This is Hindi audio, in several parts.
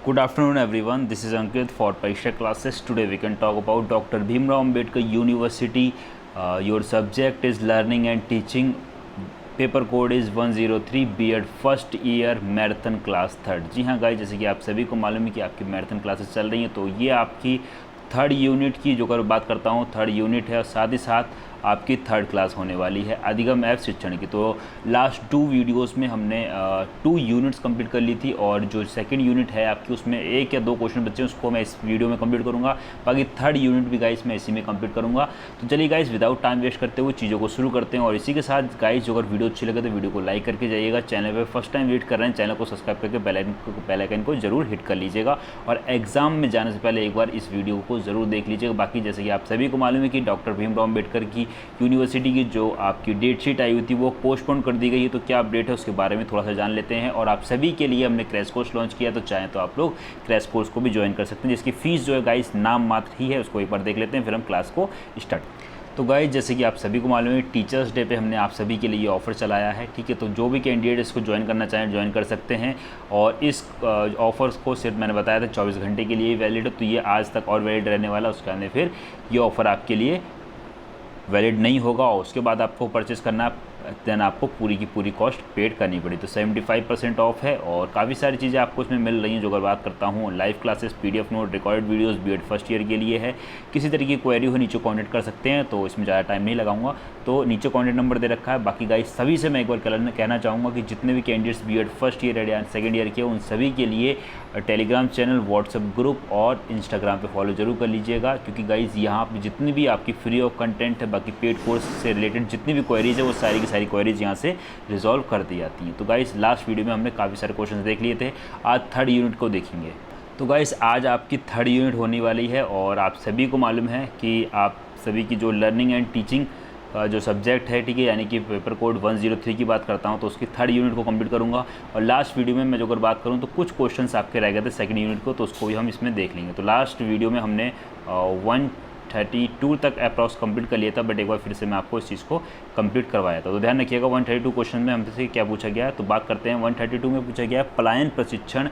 Good afternoon everyone, this is Ankit for Paisha classes. Today we can talk about Dr. Bhimrao Ambedkar University. Your subject is learning and teaching. Paper code is 103 B.Ed first year marathon class third. जी हाँ गाइस, जैसे कि आप सभी को मालूम है कि आपकी मैराथन क्लासेस चल रही हैं, तो ये आपकी थर्ड यूनिट की जो अगर बात करता हूँ थर्ड यूनिट है, और साथ ही साथ आपकी थर्ड क्लास होने वाली है अधिगम ऐप शिक्षण की। तो लास्ट 2 वीडियोस में हमने 2 यूनिट्स कंप्लीट कर ली थी, और जो सेकंड यूनिट है आपकी उसमें 1 या 2 क्वेश्चन बच्चे उसको मैं इस वीडियो में कंप्लीट करूंगा। बाकी थर्ड यूनिट भी गाइस मैं इसी में कंप्लीट करूंगा। तो चलिए गाइस, विदाउट टाइम वेस्ट करते हुए चीज़ों को शुरू करते हैं। और इसी के साथ गाइस, जो अगर वीडियो अच्छी लगे तो वीडियो को लाइक करके जाइएगा। चैनल पर फर्स्ट टाइम विजिट कर रहे हैं, चैनल को सब्सक्राइब करके बेल आइकन को जरूर हिट कर लीजिएगा, और एग्जाम में जाने से पहले एक बार इस वीडियो को ज़रूर देख लीजिएगा। बाकी जैसे कि आप सभी को मालूम है कि डॉक्टर भीमराव अम्बेडकर की यूनिवर्सिटी की जो आपकी डेट शीट आई हुई थी वो पोस्टपोन कर दी गई है। तो क्या अपडेट है उसके बारे में थोड़ा सा जान लेते हैं। और आप सभी के लिए हमने क्रैश कोर्स लॉन्च किया, तो चाहें तो आप लोग क्रैश कोर्स को भी ज्वाइन कर सकते हैं, जिसकी फ़ीस जो है गाइस नाम मात्र ही है। उसको एक बार देख लेते हैं, फिर हम क्लास को स्टार्ट। तो गाइस, जैसे कि आप सभी को मालूम है टीचर्स डे पे हमने आप सभी के लिए ये ऑफ़र चलाया है, ठीक है। तो जो भी कैंडिडेट इसको ज्वाइन करना चाहें ज्वाइन कर सकते हैं, और इस ऑफ़र्स को सिर्फ मैंने बताया था 24 घंटे के लिए वैलिड है। तो ये आज तक और वैलिड रहने वाला, उसके आने फिर ये ऑफ़र आपके लिए वैलिड नहीं होगा, और उसके बाद आपको परचेज़ करना देन आपको पूरी की पूरी कॉस्ट पेड करनी पड़ी। तो 75% ऑफ है, और काफ़ी सारी चीज़ें आपको इसमें मिल रही हैं। जो अगर बात करता हूँ live classes, PDF note, record videos B.Ed first year के लिए है। किसी तरीके की क्वेरी हो नीचे कॉन्टेक्ट कर सकते हैं, तो इसमें ज़्यादा टाइम नहीं लगाऊंगा। तो नीचे कॉन्टेक्ट नंबर दे रखा है। बाकी गाइस, सभी से मैं एक बार कहना चाहूँगा कि जितने भी कैंडिडेट्स B.Ed फर्स्ट ईयर या सेकेंड ईयर के, उन सभी के लिए टेलीग्राम चैनल, व्हाट्सएप ग्रुप और इंस्टाग्राम पे फॉलो जरूर कर लीजिएगा, क्योंकि गाइज़ यहाँ पे जितनी भी आपकी फ्री ऑफ कंटेंट है, बाकी पेड कोर्स से रिलेटेड जितनी भी क्वेरीज़ है, वो सारी की सारी क्वेरीज़ यहाँ से रिजॉल्व कर दी जाती हैं। तो गाइज़, लास्ट वीडियो में हमने काफ़ी सारे क्वेश्चन देख लिए थे, आज थर्ड यूनिट को देखेंगे। तो गाइज़, आज आपकी थर्ड यूनिट होने वाली है, और आप सभी को मालूम है कि आप सभी की जो लर्निंग एंड टीचिंग जो सब्जेक्ट है, ठीक है, यानी कि पेपर कोड 103 की बात करता हूं, तो उसकी थर्ड यूनिट को कंप्लीट करूंगा। और लास्ट वीडियो में मैं जो अगर बात करूं तो कुछ क्वेश्चंस आपके रह गए थे सेकंड यूनिट को, तो उसको भी हम इसमें देख लेंगे। तो लास्ट वीडियो में हमने 132 तक अप्रॉक्स कंप्लीट कर लिया था, बट एक बार फिर से मैं आपको इस चीज़ को कंप्लीट करवाया था। तो ध्यान रखिएगा, 132 क्वेश्चन में हमसे क्या पूछा गया है। तो बात करते हैं 132 में पूछा गया है पलायन प्रशिक्षण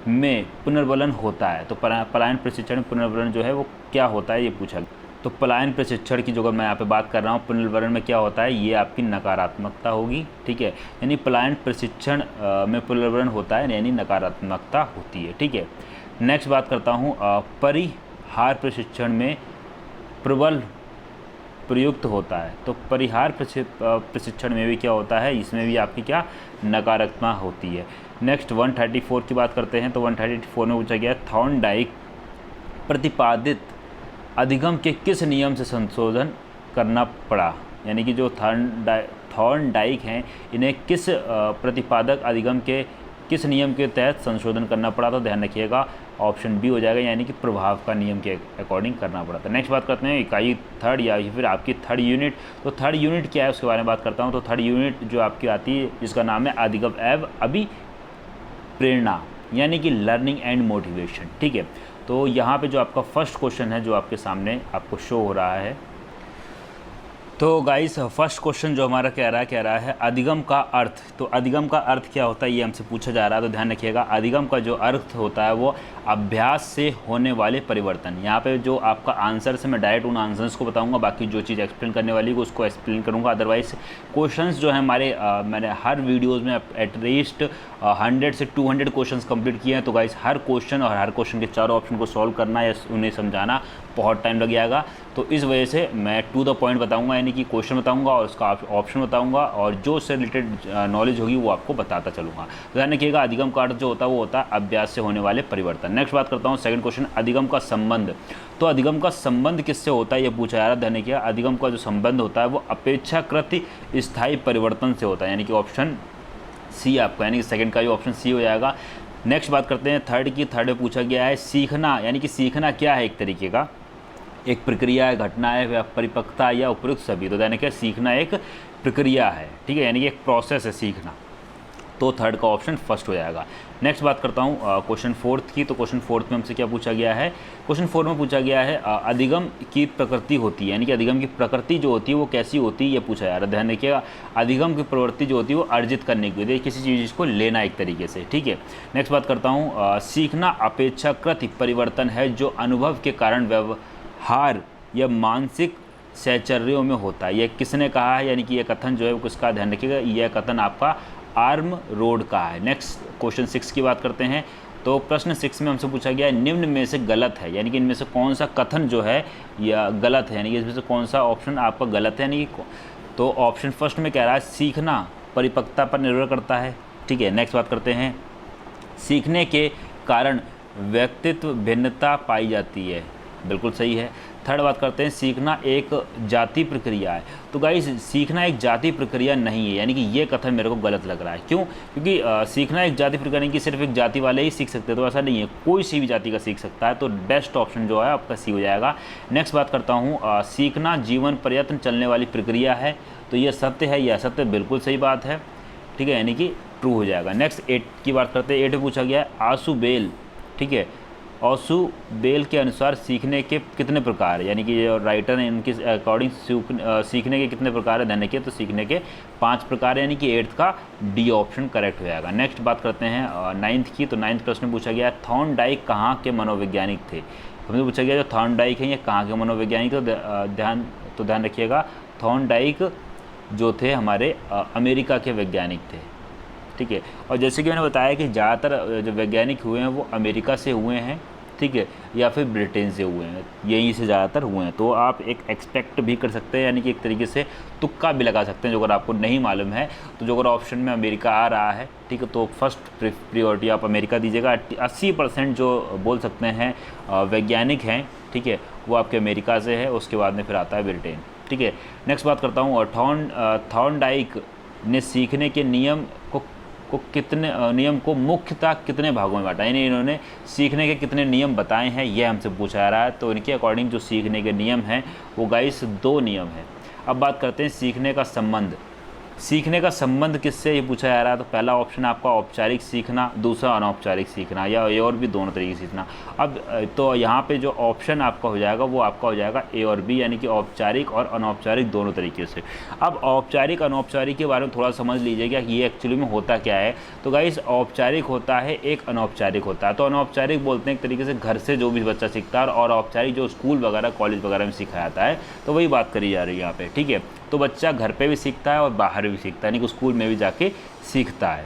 में पुनर्बलन होता है। तो पलायन प्रशिक्षण पुनर्बलन जो है वो क्या होता है, ये पूछा गया। तो पलायन प्रशिक्षण की जो अगर मैं यहाँ पे बात कर रहा हूँ, पुनर्वरण में क्या होता है, ये आपकी नकारात्मकता होगी, ठीक है। यानी पलायन प्रशिक्षण में पुनर्वरण होता है, यानी नकारात्मकता होती है, ठीक है। नेक्स्ट बात करता हूँ परिहार प्रशिक्षण में प्रबल प्रयुक्त होता है। तो परिहार प्रशिक्षण में भी क्या होता है, इसमें भी आपकी क्या नकारात्मक होती है। नेक्स्ट 134 की बात करते हैं। तो 134 में पूछा गया थॉर्नडाइक प्रतिपादित अधिगम के किस नियम से संशोधन करना पड़ा, यानी कि जो थॉर्नडाइक हैं इन्हें किस प्रतिपादक अधिगम के किस नियम के तहत संशोधन करना पड़ा। तो ध्यान रखिएगा, ऑप्शन बी हो जाएगा, यानी कि प्रभाव का नियम के अकॉर्डिंग करना पड़ा। तो नेक्स्ट बात करते हैं इकाई थर्ड या फिर आपकी थर्ड यूनिट। तो थर्ड यूनिट क्या है उसके बारे में बात करता हूँ। तो थर्ड यूनिट जो आपकी आती है, जिसका नाम है अधिगम एवं अभिप्रेरणा, यानी कि लर्निंग एंड मोटिवेशन, ठीक है। तो यहाँ पे जो आपका फर्स्ट क्वेश्चन है जो आपके सामने आपको शो हो रहा है, तो गाइस फर्स्ट क्वेश्चन जो हमारा कह रहा है अधिगम का अर्थ। तो अधिगम का अर्थ क्या होता है, ये हमसे पूछा जा रहा है। तो ध्यान रखिएगा, अधिगम का जो अर्थ होता है वो अभ्यास से होने वाले परिवर्तन। यहाँ पे जो आपका आंसर है, मैं डायरेक्ट उन आंसर्स को बताऊंगा, बाकी जो चीज़ एक्सप्लेन करने वाली है उसको एक्सप्लेन करूँगा। अदरवाइज क्वेश्चंस जो है हमारे मैंने हर वीडियोज़ में एटलीस्ट 100 से 200 क्वेश्चंस कंप्लीट किए हैं। तो गाइस, हर क्वेश्चन और हर क्वेश्चन के चारों ऑप्शन को सॉल्व करना या उन्हें समझाना बहुत टाइम लग जाएगा। तो इस वजह से मैं टू द पॉइंट बताऊंगा, यानी कि क्वेश्चन बताऊंगा और उसका ऑप्शन बताऊंगा, और जो उससे रिलेटेड नॉलेज होगी वो आपको बताता चलूँगा। तो ध्यान रखिएगा, अधिगम का अर्थ जो होता है वो होता है अभ्यास से होने वाले परिवर्तन। नेक्स्ट बात करता हूँ सेकंड क्वेश्चन, अधिगम का संबंध। तो अधिगम का संबंध किससे होता है, ये पूछा जा रहा है। ध्यान रखिएगा, अधिगम का जो संबंध होता है वो अपेक्षाकृत स्थायी परिवर्तन से होता है, यानी कि ऑप्शन सी आपका, यानी कि सेकंड का जो ऑप्शन सी हो जाएगा। नेक्स्ट बात करते हैं थर्ड की। थर्ड में पूछा गया है सीखना, यानी कि सीखना क्या है, एक तरीके का एक प्रक्रिया है, घटना है, या परिपक्वता या उपयुक्त सभी। तो यानी कि सीखना एक प्रक्रिया है, ठीक है, यानी कि एक प्रोसेस है सीखना। तो थर्ड का ऑप्शन फर्स्ट हो जाएगा। नेक्स्ट बात करता हूँ क्वेश्चन फोर्थ की। तो क्वेश्चन फोर्थ में हमसे क्या पूछा गया है, क्वेश्चन फोर में पूछा गया है अधिगम की प्रकृति होती है, यानी कि अधिगम की प्रकृति जो होती है वो कैसी होती है, ये पूछा जा रहा है। ध्यान रखिएगा, अधिगम की प्रवृत्ति जो होती है वो अर्जित करने की होती है, किसी चीज़ को लेना एक तरीके से, ठीक है। नेक्स्ट बात करता हूँ सीखना अपेक्षाकृत परिवर्तन है जो अनुभव के कारण व्यवहार या मानसिक सहचर्यों में होता है। यह किसने कहा है, यानी कि यह कथन जो है वो किसका, ध्यान रखिएगा, यह कथन आपका आर्म रोड का है। नेक्स्ट क्वेश्चन 6 की बात करते हैं। तो प्रश्न 6 में हमसे पूछा गया है निम्न में से गलत है, यानी कि इनमें से कौन सा कथन जो है या गलत है, यानी कि इसमें से कौन सा ऑप्शन आपका गलत है, यानी कि तो ऑप्शन फर्स्ट में कह रहा है सीखना परिपक्वता पर निर्भर करता है, ठीक है। नेक्स्ट बात करते हैं सीखने के कारण व्यक्तित्व भिन्नता पाई जाती है, बिल्कुल सही है। थर्ड बात करते हैं सीखना एक जाति प्रक्रिया है। तो गाइस सीखना एक जाति प्रक्रिया नहीं है, यानी कि ये कथन मेरे को गलत लग रहा है। क्यों? क्योंकि सीखना एक जाति प्रक्रिया नहीं कि सिर्फ एक जाति वाले ही सीख सकते हैं, तो ऐसा नहीं है, कोई सी भी जाति का सीख सकता है। तो बेस्ट ऑप्शन जो है आपका सी हो जाएगा। नेक्स्ट बात करता हूँ सीखना जीवन पर्यंत चलने वाली प्रक्रिया है। तो ये सत्य है, यह सत्य, बिल्कुल सही बात है, ठीक है, यानी कि ट्रू हो जाएगा। नेक्स्ट 8 की बात करते हैं। 8 में पूछा गया है आसु बेल, ठीक है, ऑसू बेल के अनुसार सीखने के कितने प्रकार है, यानी कि जो राइटर हैं इनके अकॉर्डिंग सीखने के कितने प्रकार है, ध्यान रखिए, तो सीखने के 5 प्रकार है, यानी कि 8th का डी ऑप्शन करेक्ट हो जाएगा। नेक्स्ट बात करते हैं 9th की। तो 9th प्रश्न में पूछा गया थॉर्नडाइक कहाँ के मनोवैज्ञानिक थे। हमसे पूछा गया जो थॉर्नडाइक हैं ये कहाँ के मनोवैज्ञानिक, तो ध्यान रखिएगा थॉर्नडाइक जो थे हमारे अमेरिका के वैज्ञानिक थे, ठीक है। और जैसे कि मैंने बताया कि ज़्यादातर जो वैज्ञानिक हुए हैं वो अमेरिका से हुए हैं, ठीक है, या फिर ब्रिटेन से हुए हैं, यहीं से ज़्यादातर हुए हैं। तो आप एक एक्सपेक्ट भी कर सकते हैं, यानी कि एक तरीके से तुक्का भी लगा सकते हैं, जो अगर आपको नहीं मालूम है तो जो अगर ऑप्शन में अमेरिका आ रहा है, ठीक है, तो फर्स्ट प्रियोरिटी आप अमेरिका दीजिएगा। 80% जो बोल सकते हैं वैज्ञानिक हैं, ठीक है, वो आपके अमेरिका से है, उसके बाद में फिर आता है ब्रिटेन, ठीक है। नेक्स्ट बात करता हूँ थॉर्नडाइक ने सीखने के नियम को मुख्यतः कितने भागों में बांटा, यानी इन्होंने सीखने के कितने नियम बताए हैं, यह हमसे पूछा जा रहा है। तो इनके अकॉर्डिंग जो सीखने के नियम हैं वो गाइस 2 नियम हैं। अब बात करते हैं सीखने का संबंध। सीखने का संबंध किससे ये पूछा जा रहा है। तो पहला ऑप्शन आपका औपचारिक सीखना, दूसरा अनौपचारिक सीखना, या ए और बी दोनों तरीके से सीखना। अब तो यहाँ पे जो ऑप्शन आपका हो जाएगा वो आपका हो जाएगा ए और बी, यानी कि औपचारिक और अनौपचारिक दोनों तरीके से। अब औपचारिक अनौपचारिक के बारे में थोड़ा समझ लीजिएगा कि ये एक्चुअली में होता क्या है। तो गाइस औपचारिक होता है, एक अनौपचारिक होता है। तो अनौपचारिक बोलते हैं एक तरीके से घर से जो भी बच्चा सीखता है, और औपचारिक जो स्कूल वगैरह कॉलेज वगैरह में सिखाया जाता है। तो वही बात करी जा रही है यहाँ पे, ठीक है। तो बच्चा घर पे भी सीखता है और बाहर भी सीखता है, यानी कि स्कूल में भी जाके सीखता है।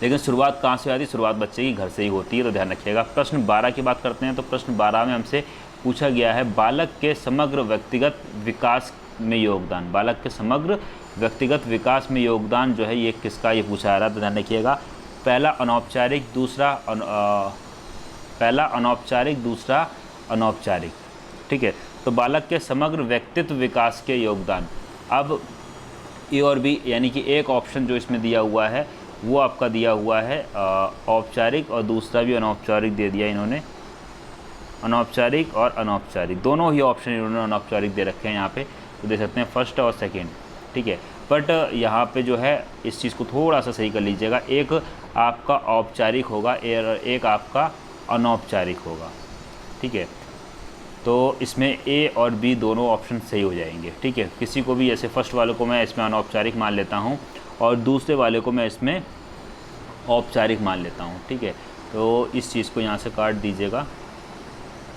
लेकिन शुरुआत कहाँ से आती है, शुरुआत बच्चे की घर से ही होती है, तो ध्यान रखिएगा। प्रश्न 12 की बात करते हैं। तो प्रश्न 12 में हमसे पूछा गया है बालक के समग्र व्यक्तिगत विकास में योगदान। बालक के समग्र व्यक्तिगत विकास में योगदान जो है ये किसका, ये पूछा जा रहा है, तो ध्यान रखिएगा। पहला अनौपचारिक, दूसरा अनौपचारिक, ठीक है। तो बालक के समग्र व्यक्तित्व विकास के योगदान। अब ए और बी, यानी कि एक ऑप्शन जो इसमें दिया हुआ है वो आपका दिया हुआ है औपचारिक, और दूसरा भी अनौपचारिक दे दिया इन्होंने। अनौपचारिक और अनौपचारिक दोनों ही ऑप्शन इन्होंने अनौपचारिक दे रखे हैं यहाँ पे, तो दे सकते हैं फर्स्ट और सेकेंड, ठीक है। बट यहाँ पे जो है इस चीज़ को थोड़ा सा सही कर लीजिएगा, एक आपका औपचारिक होगा, एक आपका अनौपचारिक होगा, ठीक है। तो इसमें ए और बी दोनों ऑप्शन सही हो जाएंगे, ठीक है। किसी को भी, जैसे फर्स्ट वाले को मैं इसमें अनौपचारिक मान लेता हूँ और दूसरे वाले को मैं इसमें औपचारिक मान लेता हूँ, ठीक है। तो इस चीज़ को यहाँ से काट दीजिएगा,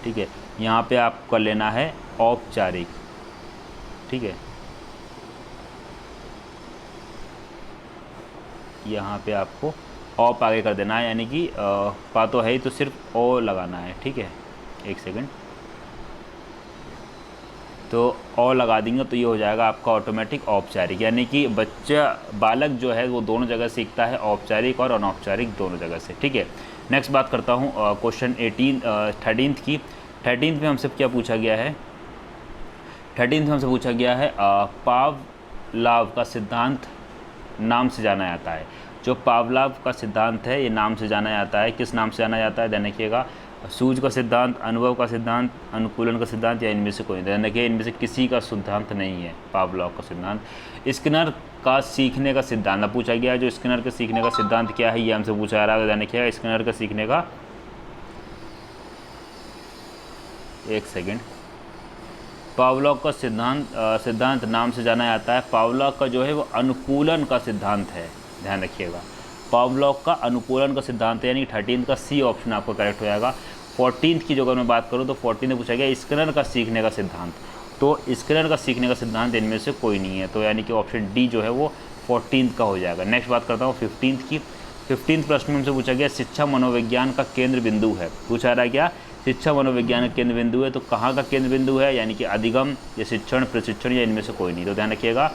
ठीक है। यहाँ पे आपको कर लेना है औपचारिक, ठीक है। यहाँ पे आपको औप आगे कर देना है, यानी कि पा तो है ही, तो सिर्फ ओ लगाना है, ठीक है। एक सेकंड, तो और लगा देंगे तो ये हो जाएगा आपका ऑटोमेटिक औपचारिक, यानी कि बालक जो है वो दोनों जगह सीखता है, औपचारिक और अनौपचारिक दोनों जगह से, ठीक है। नेक्स्ट बात करता हूँ क्वेश्चन 13th की। 13th में हमसे क्या पूछा गया है, 13th में हमसे पूछा गया है पावलाव का सिद्धांत नाम से जाना जाता है। जो पावलाव का सिद्धांत है ये नाम से जाना जाता है, किस नाम से जाना जाता है, ध्यान रखिएगा। सूझ का सिद्धांत, अनुभव का सिद्धांत, अनुकूलन का सिद्धांत, या इनमें से कोई, ध्यान रखिए इनमें से किसी का सिद्धांत नहीं है पावलाव का सिद्धांत। स्किनर का सीखने का सिद्धांत पूछा गया है। जो स्किनर के सीखने का सिद्धांत क्या है ये हमसे पूछा जा रहा है। ध्यान रखिएगा, स्किनर का सीखने का, एक सेकेंड, पावलोव का सिद्धांत नाम से जाना जाता है। पावलोव का जो है वो अनुकूलन का सिद्धांत है। ध्यान रखिएगा, पावलोव का अनुकूलन का सिद्धांत है, यानी 13 का सी ऑप्शन आपका करेक्ट हो जाएगा। 14 की जो अगर मैं बात करूँ तो 14 में पूछा गया स्किनर का सीखने का सिद्धांत, तो स्किनर का सीखने का सिद्धांत इनमें से कोई नहीं है, तो यानी कि ऑप्शन डी जो है वो 14 का हो जाएगा। नेक्स्ट बात करता हूँ 15 की। 15 प्रश्न में हमसे पूछा गया शिक्षा मनोविज्ञान का केंद्र बिंदु है। पूछा रहा क्या, शिक्षा मनोविज्ञान का केंद्र बिंदु है, तो कहाँ का केंद्र बिंदु है, यानी कि अधिगम या शिक्षण, प्रशिक्षण या इनमें से कोई नहीं, तो ध्यान रखिएगा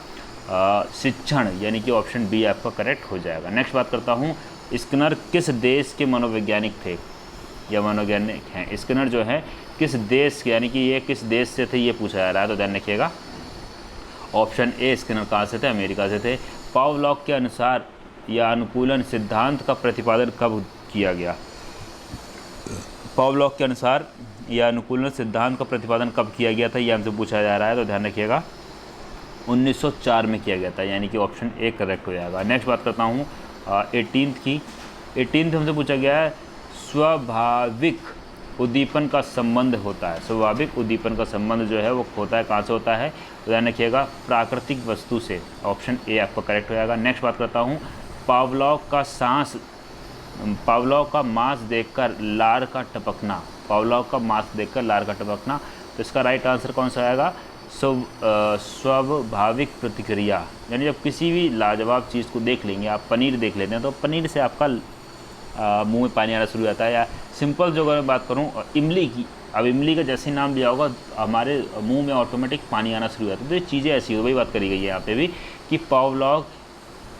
शिक्षण, यानी कि ऑप्शन बी आपका करेक्ट हो जाएगा। नेक्स्ट बात करता हूँ, स्किनर किस देश के मनोवैज्ञानिक थे या मनोवैज्ञानिक हैं। स्किनर जो है किस देश के, यानी कि ये किस देश से थे ये पूछा जा रहा है, तो ध्यान रखिएगा ऑप्शन ए स्किनर कहाँ से थे, अमेरिका से थे। पावलोव के अनुसार या अनुकूलन सिद्धांत का प्रतिपादन कब किया गया। पावलोव के अनुसार या अनुकूलन सिद्धांत का प्रतिपादन कब किया गया था ये हमसे पूछा जा रहा है, तो ध्यान रखिएगा 1904 में किया गया था, यानी कि ऑप्शन ए करेक्ट हो जाएगा। नेक्स्ट बात करता हूँ 18 की। 18 हमसे पूछा गया है स्वाभाविक उद्दीपन का संबंध होता है। स्वाभाविक उद्दीपन का संबंध जो है वो होता है, कहाँ से होता है, तो ध्यान रखिएगा प्राकृतिक वस्तु से, ऑप्शन ए आपका करेक्ट हो जाएगा। नेक्स्ट बात करता हूँ पावलोव का मांस देखकर लार का टपकना। पावलोव का मांस देखकर लार का टपकना, तो इसका राइट आंसर कौन सा आएगा, स्वाभाविक प्रतिक्रिया, यानी जब किसी भी लाजवाब चीज़ को देख लेंगे, आप पनीर देख लेते हैं तो पनीर से आपका मुंह में पानी आना शुरू हो जाता है। या सिंपल जो अगर मैं बात करूँ इमली की, अब इमली का जैसे ही नाम लिया होगा हमारे मुंह में ऑटोमेटिक पानी आना शुरू हो जाता है, तो ये चीज़ें ऐसी हो, वही बात करी गई है यहाँ पे भी कि पावलोव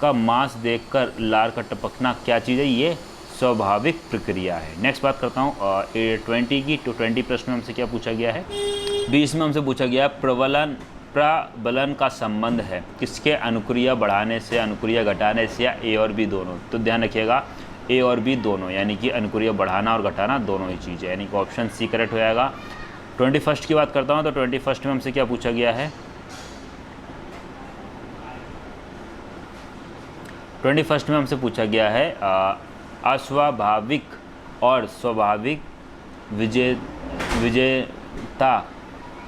का मांस देखकर लार का टपकना क्या चीज़ है, ये स्वाभाविक प्रक्रिया है। नेक्स्ट बात करता हूँ 20 की। तो 20 प्रश्न में हमसे क्या पूछा गया है, 20 में हमसे पूछा गया प्रबलन का संबंध है किसके, अनुक्रिया बढ़ाने से, अनुक्रिया घटाने से, या ए और बी दोनों। तो ध्यान रखिएगा ए और बी दोनों, यानी कि अनुक्रिया बढ़ाना और घटाना दोनों ही चीज़ है, यानी कि ऑप्शन सी करेक्ट हो जाएगा। 21 की बात करता हूँ तो 21 में हमसे क्या पूछा गया है, 21 में हमसे पूछा गया है अस्वाभाविक और स्वाभाविक विजेता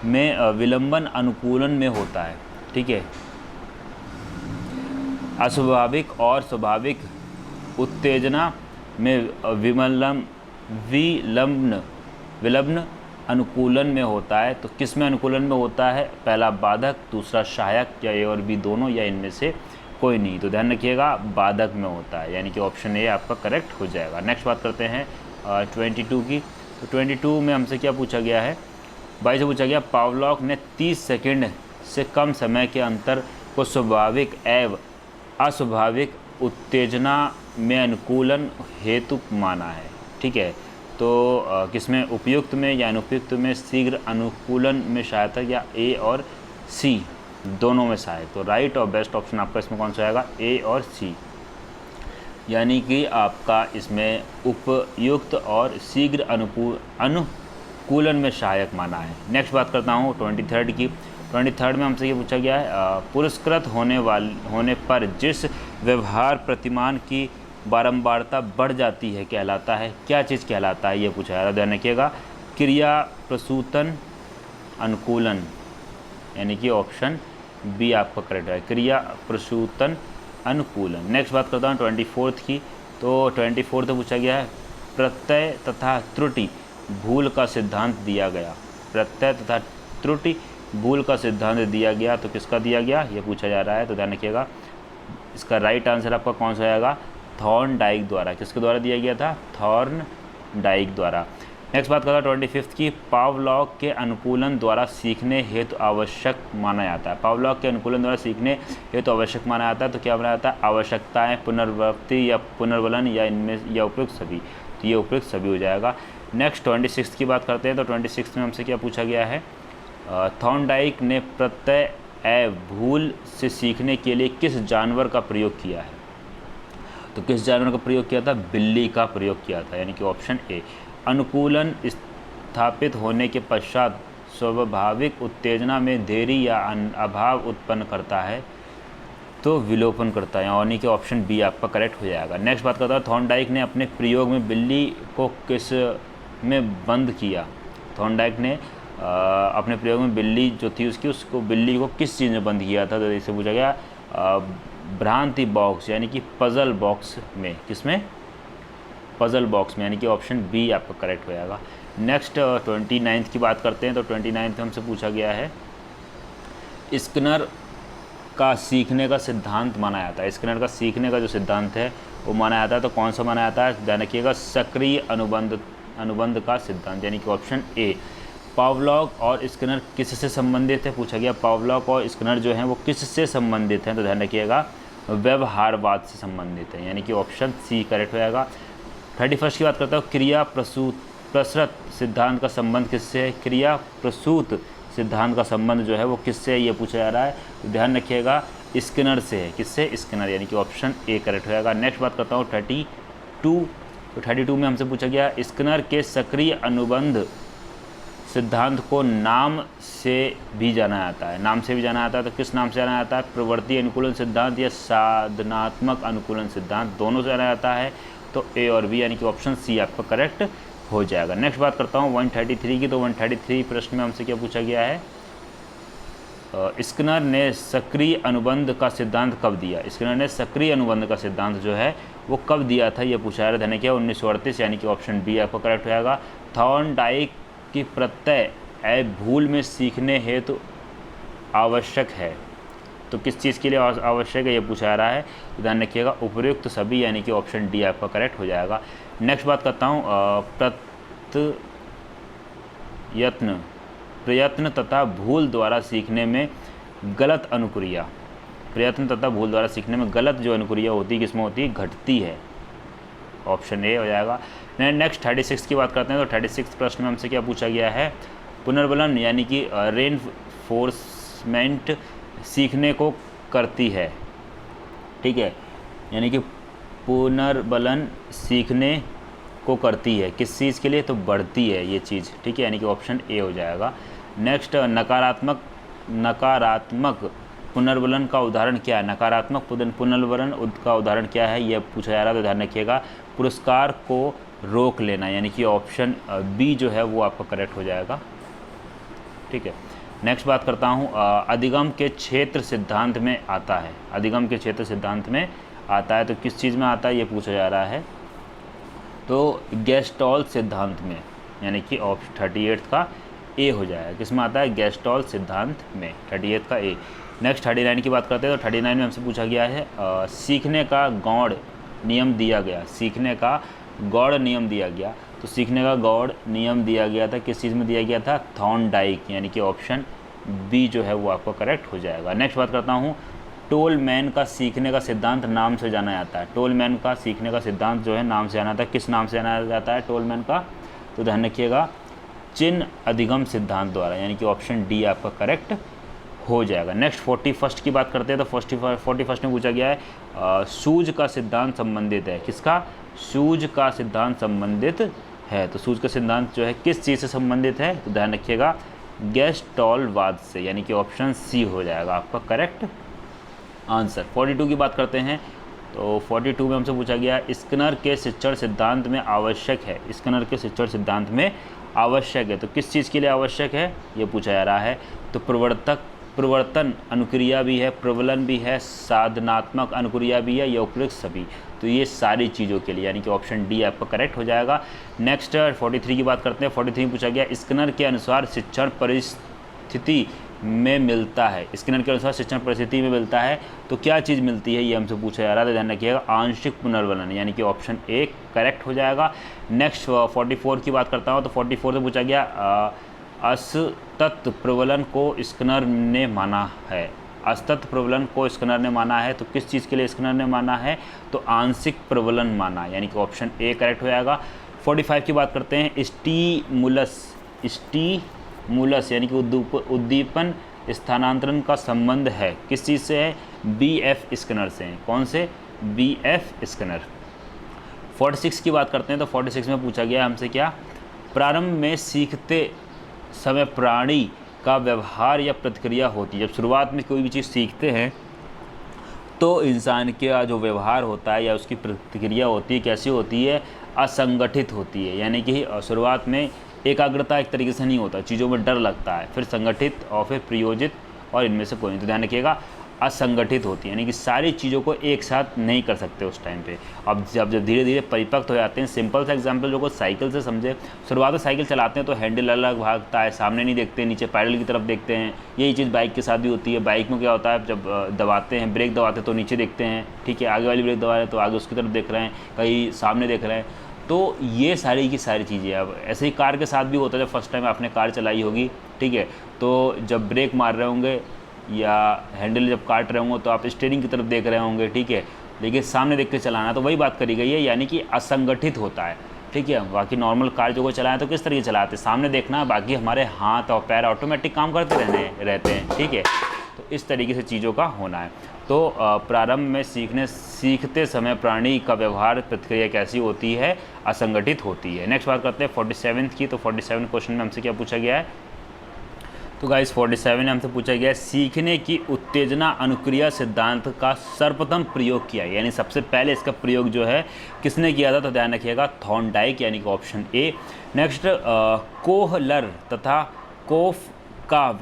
में विलंबन अनुकूलन में होता है। ठीक है, अस्वाभाविक और स्वाभाविक उत्तेजना में विलंबन अनुकूलन में होता है, तो किस में अनुकूलन में होता है, पहला बाधक, दूसरा सहायक, या ए और बी दोनों, या इनमें से कोई नहीं। तो ध्यान रखिएगा बाधक में होता है, यानी कि ऑप्शन ए आपका करेक्ट हो जाएगा। नेक्स्ट बात करते हैं 22 की। तो 22 में हमसे क्या पूछा गया है, भाई से पूछा गया पावलोव ने 30 सेकंड से कम समय के अंतर को स्वाभाविक एवं अस्वाभाविक उत्तेजना में अनुकूलन हेतु माना है। ठीक है, तो किसमें, उपयुक्त में या अनुपयुक्त में शीघ्र अनुकूलन में सहायता, या ए और सी दोनों में सहायक। तो राइट और बेस्ट ऑप्शन आपका इसमें कौन सा आएगा, ए और सी, यानी कि आपका इसमें उपयुक्त और शीघ्र अनुकूलन में सहायक माना है। नेक्स्ट बात करता हूँ 23 की। 23 में हमसे ये पूछा गया है पुरस्कृत होने पर जिस व्यवहार प्रतिमान की बारंबारता बढ़ जाती है कहलाता है, क्या चीज़ कहलाता है ये पूछा है। ध्यान रखिएगा क्रिया प्रसूतन अनुकूलन, यानी कि ऑप्शन बी आपका करेक्ट है, क्रिया प्रसूतन अनुकूलन। नेक्स्ट बात करता हूँ 24 की। तो 24 में पूछा गया है प्रत्यय तथा त्रुटि भूल का सिद्धांत दिया गया। प्रत्यय तथा त्रुटि भूल का सिद्धांत दिया गया, तो किसका दिया गया ये पूछा जा रहा है। तो ध्यान रखिएगा इसका राइट आंसर आपका कौन सा आएगा, थॉर्नडाइक द्वारा। किसके द्वारा दिया गया था, थॉर्नडाइक द्वारा। नेक्स्ट बात करता हूँ 25 की। पावलोव के अनुकूलन द्वारा सीखने हेतु आवश्यक माना जाता है। पावलोव के अनुकूलन द्वारा सीखने हेतु आवश्यक माना जाता है, तो क्या माना जाता है, आवश्यकताएं, पुनरावृत्ति या पुनर्वलन, या इनमें या उपयुक्त सभी। तो ये उपयुक्त सभी हो जाएगा। नेक्स्ट 26 की बात करते हैं। तो 26 में हमसे क्या पूछा गया है, थॉर्नडाइक ने प्रत्यय एवं भूल से सीखने के लिए किस जानवर का प्रयोग किया है। तो किस जानवर का प्रयोग किया था, बिल्ली का प्रयोग किया था, यानी कि ऑप्शन ए। अनुकूलन स्थापित होने के पश्चात स्वाभाविक उत्तेजना में देरी या अभाव उत्पन्न करता है। तो विलोपन करता है, यानी कि ऑप्शन बी आपका करेक्ट हो जाएगा। नेक्स्ट बात करता हूँ, थॉर्नडाइक ने अपने प्रयोग में बिल्ली को किस में बंद किया। थॉर्नडाइक ने अपने प्रयोग में बिल्ली जो थी उसको बिल्ली को किस चीज़ में बंद किया था। तो इससे पूछा गया भ्रांति बॉक्स यानी कि पज़ल बॉक्स में। किसमें? पज़ल बॉक्स में, यानी कि ऑप्शन बी आपका करेक्ट हो जाएगा। नेक्स्ट 29 की बात करते हैं। तो 29 में हमसे पूछा गया है स्किनर का सीखने का सिद्धांत माना जाता है। स्किनर का सीखने का जो सिद्धांत है वो माना जाता है, तो कौन सा माना जाता है? ध्यान रखिएगा, सक्रिय अनुबंध का सिद्धांत, यानी कि ऑप्शन ए। पावलॉग और स्किनर किससे संबंधित है? पूछा गया पावलॉग और स्किनर जो हैं वो किससे संबंधित हैं? तो ध्यान रखिएगा व्यवहारवाद से संबंधित है, यानी कि ऑप्शन सी करेक्ट हो जाएगा। 31 की बात करता हूँ, क्रिया प्रसृत सिद्धांत का संबंध किससे है? क्रिया प्रसूत सिद्धांत का संबंध जो है वो किससे है, ये पूछा जा रहा है। तो ध्यान रखिएगा स्किनर से है। किससे? स्किनर, यानी कि ऑप्शन ए करेक्ट हो जाएगा। नेक्स्ट बात करता हूँ 32। तो 32 में हमसे पूछा गया स्किनर के सक्रिय अनुबंध सिद्धांत को नाम से भी जाना जाता है। नाम से भी जाना जाता है, तो किस नाम से जाना जाता है? प्रवृत्ति अनुकूलन सिद्धांत या साधनात्मक अनुकूलन सिद्धांत, दोनों से जाना जाता है। तो ए और बी, यानी कि ऑप्शन सी आपका करेक्ट हो जाएगा। नेक्स्ट बात करता हूँ 133 की। तो 133 प्रश्न में हमसे क्या पूछा गया है? स्किनर ने सक्रिय अनुबंध का सिद्धांत कब दिया? स्किनर ने सक्रिय अनुबंध का सिद्धांत जो है वो कब दिया था, ये पूछा जा रहा है। क्या 1938, यानी कि ऑप्शन बी आपका करेक्ट हो जाएगा। थॉर्नडाइक की प्रत्यय भूल में सीखने हेतु आवश्यक है, तो किस चीज़ के लिए आवश्यक है ये पूछा जा रहा है। ध्यान रखिएगा उपर्युक्त सभी, यानी कि ऑप्शन डी आपका करेक्ट हो जाएगा। नेक्स्ट बात करता हूँ प्रयत्न तथा भूल द्वारा सीखने में गलत अनुक्रिया। प्रयत्न तथा भूल द्वारा सीखने में गलत जो अनुक्रिया होती है किसमें होती है? घटती है। ऑप्शन ए हो जाएगा। नेक्स्ट 36 की बात करते हैं। तो 36 प्रश्न में हमसे क्या पूछा गया है? पुनर्बलन यानी कि रेनफोर्समेंट सीखने को करती है, ठीक है, यानी कि पुनर्बलन सीखने को करती है, किस चीज़ के लिए? तो बढ़ती है ये चीज़, ठीक है, यानी कि ऑप्शन ए हो जाएगा। नेक्स्ट नकारात्मक पुनर्बलन का उदाहरण क्या है? नकारात्मक पुनर्बलन का उदाहरण क्या है, यह पूछा जा रहा है। तो ध्यान रखिएगा पुरस्कार को रोक लेना, यानी कि ऑप्शन बी जो है वो आपका करेक्ट हो जाएगा, ठीक है। नेक्स्ट बात करता हूँ अधिगम के क्षेत्र सिद्धांत में आता है। अधिगम के क्षेत्र सिद्धांत में आता है, तो किस चीज़ में आता है ये पूछा जा रहा है। तो गेस्टॉल सिद्धांत में, यानी कि ऑप्शन 38 का ए हो जाएगा। किस में आता है? गेस्टॉल सिद्धांत में, 38 का ए। नेक्स्ट 39 की बात करते हैं। तो 39 में हमसे पूछा गया है सीखने का गौड़ नियम दिया गया। सीखने का गौड़ नियम दिया गया, तो सीखने का गौड़ नियम दिया गया था, किस चीज़ में दिया गया था? थॉर्नडाइक, यानी कि ऑप्शन बी जो है वो आपको करेक्ट हो जाएगा। नेक्स्ट बात करता हूँ टोलमैन का सीखने का सिद्धांत नाम से जाना जाता है। टोलमैन का सीखने का सिद्धांत जो है नाम से जाना जाता है, किस नाम से जाना जाता है टोलमैन का? तो ध्यान रखिएगा चिन्ह अधिगम सिद्धांत द्वारा, यानी कि ऑप्शन डी आपका करेक्ट हो जाएगा। नेक्स्ट 41 की बात करते हैं। तो 41 में पूछा गया है सूझ का सिद्धांत संबंधित है, किसका? सूझ का सिद्धांत संबंधित है, तो सूझ का सिद्धांत जो है किस चीज़ से संबंधित है? तो ध्यान रखिएगा गेस्टॉलवाद से, यानी कि ऑप्शन सी हो जाएगा आपका करेक्ट आंसर। 42 की बात करते हैं। तो 42 में हमसे पूछा गया स्किनर के शिक्षण सिद्धांत में आवश्यक है। स्किनर के शिक्षण सिद्धांत में आवश्यक है, तो किस चीज़ के लिए आवश्यक है ये पूछा जा रहा है। तो प्रवर्तन अनुक्रिया भी है, प्रबलन भी है, साधनात्मक अनुक्रिया भी है, या उपयुक्त सभी, तो ये सारी चीज़ों के लिए, यानी कि ऑप्शन डी आपका करेक्ट हो जाएगा। नेक्स्ट 43 की बात करते हैं। 43 में पूछा गया स्किनर के अनुसार शिक्षण परिस्थिति में मिलता है। स्किनर के अनुसार शिक्षण परिस्थिति में मिलता है, तो क्या चीज़ मिलती है ये हमसे पूछा जा रहा है। ध्यान रखिएगा आंशिक पुनर्बलन, यानी कि ऑप्शन ए करेक्ट हो जाएगा। नेक्स्ट 44 की बात करता हूँ। तो 44 से पूछा गया असतत प्रबलन को स्किनर ने माना है। असतत प्रबलन को स्किनर ने माना है, तो किस चीज़ के लिए स्किनर ने माना है? तो आंशिक प्रबलन माना, यानी कि ऑप्शन ए करेक्ट हो जाएगा। 45 की बात करते हैं। स्टिमुलस यानी कि उद्दीपन स्थानांतरण का संबंध है, किस चीज़ से है? बीएफ स्किनर से। कौन से? BF Skinner. 46 की बात करते हैं। तो 46 में पूछा गया हमसे क्या? प्रारंभ में सीखते समय प्राणी का व्यवहार या प्रतिक्रिया होती है। जब शुरुआत में कोई भी चीज़ सीखते हैं तो इंसान का जो व्यवहार होता है या उसकी प्रतिक्रिया होती है कैसी होती है, असंगठित होती है। यानी कि शुरुआत में एकाग्रता एक तरीके से नहीं होता, चीज़ों में डर लगता है, फिर संगठित और फिर प्रयोजित और इनमें से कोई नहीं। तो ध्यान रखिएगा असंगठित होती है, यानी कि सारी चीज़ों को एक साथ नहीं कर सकते उस टाइम पे। अब जब धीरे धीरे परिपक्व हो जाते हैं, सिंपल सा एग्जांपल जो को साइकिल से समझे, शुरुआत में साइकिल चलाते हैं तो हैंडल अलग भागता है, सामने नहीं देखते, नीचे पैडल की तरफ देखते हैं। यही चीज़ बाइक के साथ भी होती है। बाइक में क्या होता है, जब दबाते हैं, ब्रेक दबाते हैं तो नीचे देखते हैं, ठीक है, आगे वाली ब्रेक दबा रहे हैं तो आगे उसकी तरफ देख रहे हैं, कहीं सामने देख रहे हैं। तो ये सारी की सारी चीज़ें। अब ऐसे ही कार के साथ भी होता है, जब फर्स्ट टाइम आपने कार चलाई होगी, ठीक है, तो जब ब्रेक मार रहे होंगे या हैंडल जब काट रहे होंगे तो आप स्टीयरिंग की तरफ देख रहे होंगे, ठीक है, लेकिन सामने देख के चलाना, तो वही बात करी गई है, यानी कि असंगठित होता है, ठीक है। बाकी नॉर्मल कार जो को चलाएं तो किस तरीके चलाते हैं, सामने देखना, बाकी हमारे हाथ और पैर ऑटोमेटिक काम करते रहते हैं, ठीक है। तो इस तरीके से चीज़ों का होना है। तो प्रारंभ में सीखते समय प्राणी का व्यवहार प्रतिक्रिया कैसी होती है, असंगठित होती है। नेक्स्ट बात करते हैं 47 की। तो 47 क्वेश्चन में हमसे क्या पूछा गया है, तो गाइस 47 हमसे पूछा गया है सीखने की उत्तेजना अनुक्रिया सिद्धांत का सर्वप्रथम प्रयोग किया है, यानी सबसे पहले इसका प्रयोग जो है किसने किया था, तो ध्यान रखिएगा थॉर्नडाइक, यानी कि ऑप्शन ए। नेक्स्ट कोहलर तथा कोफ का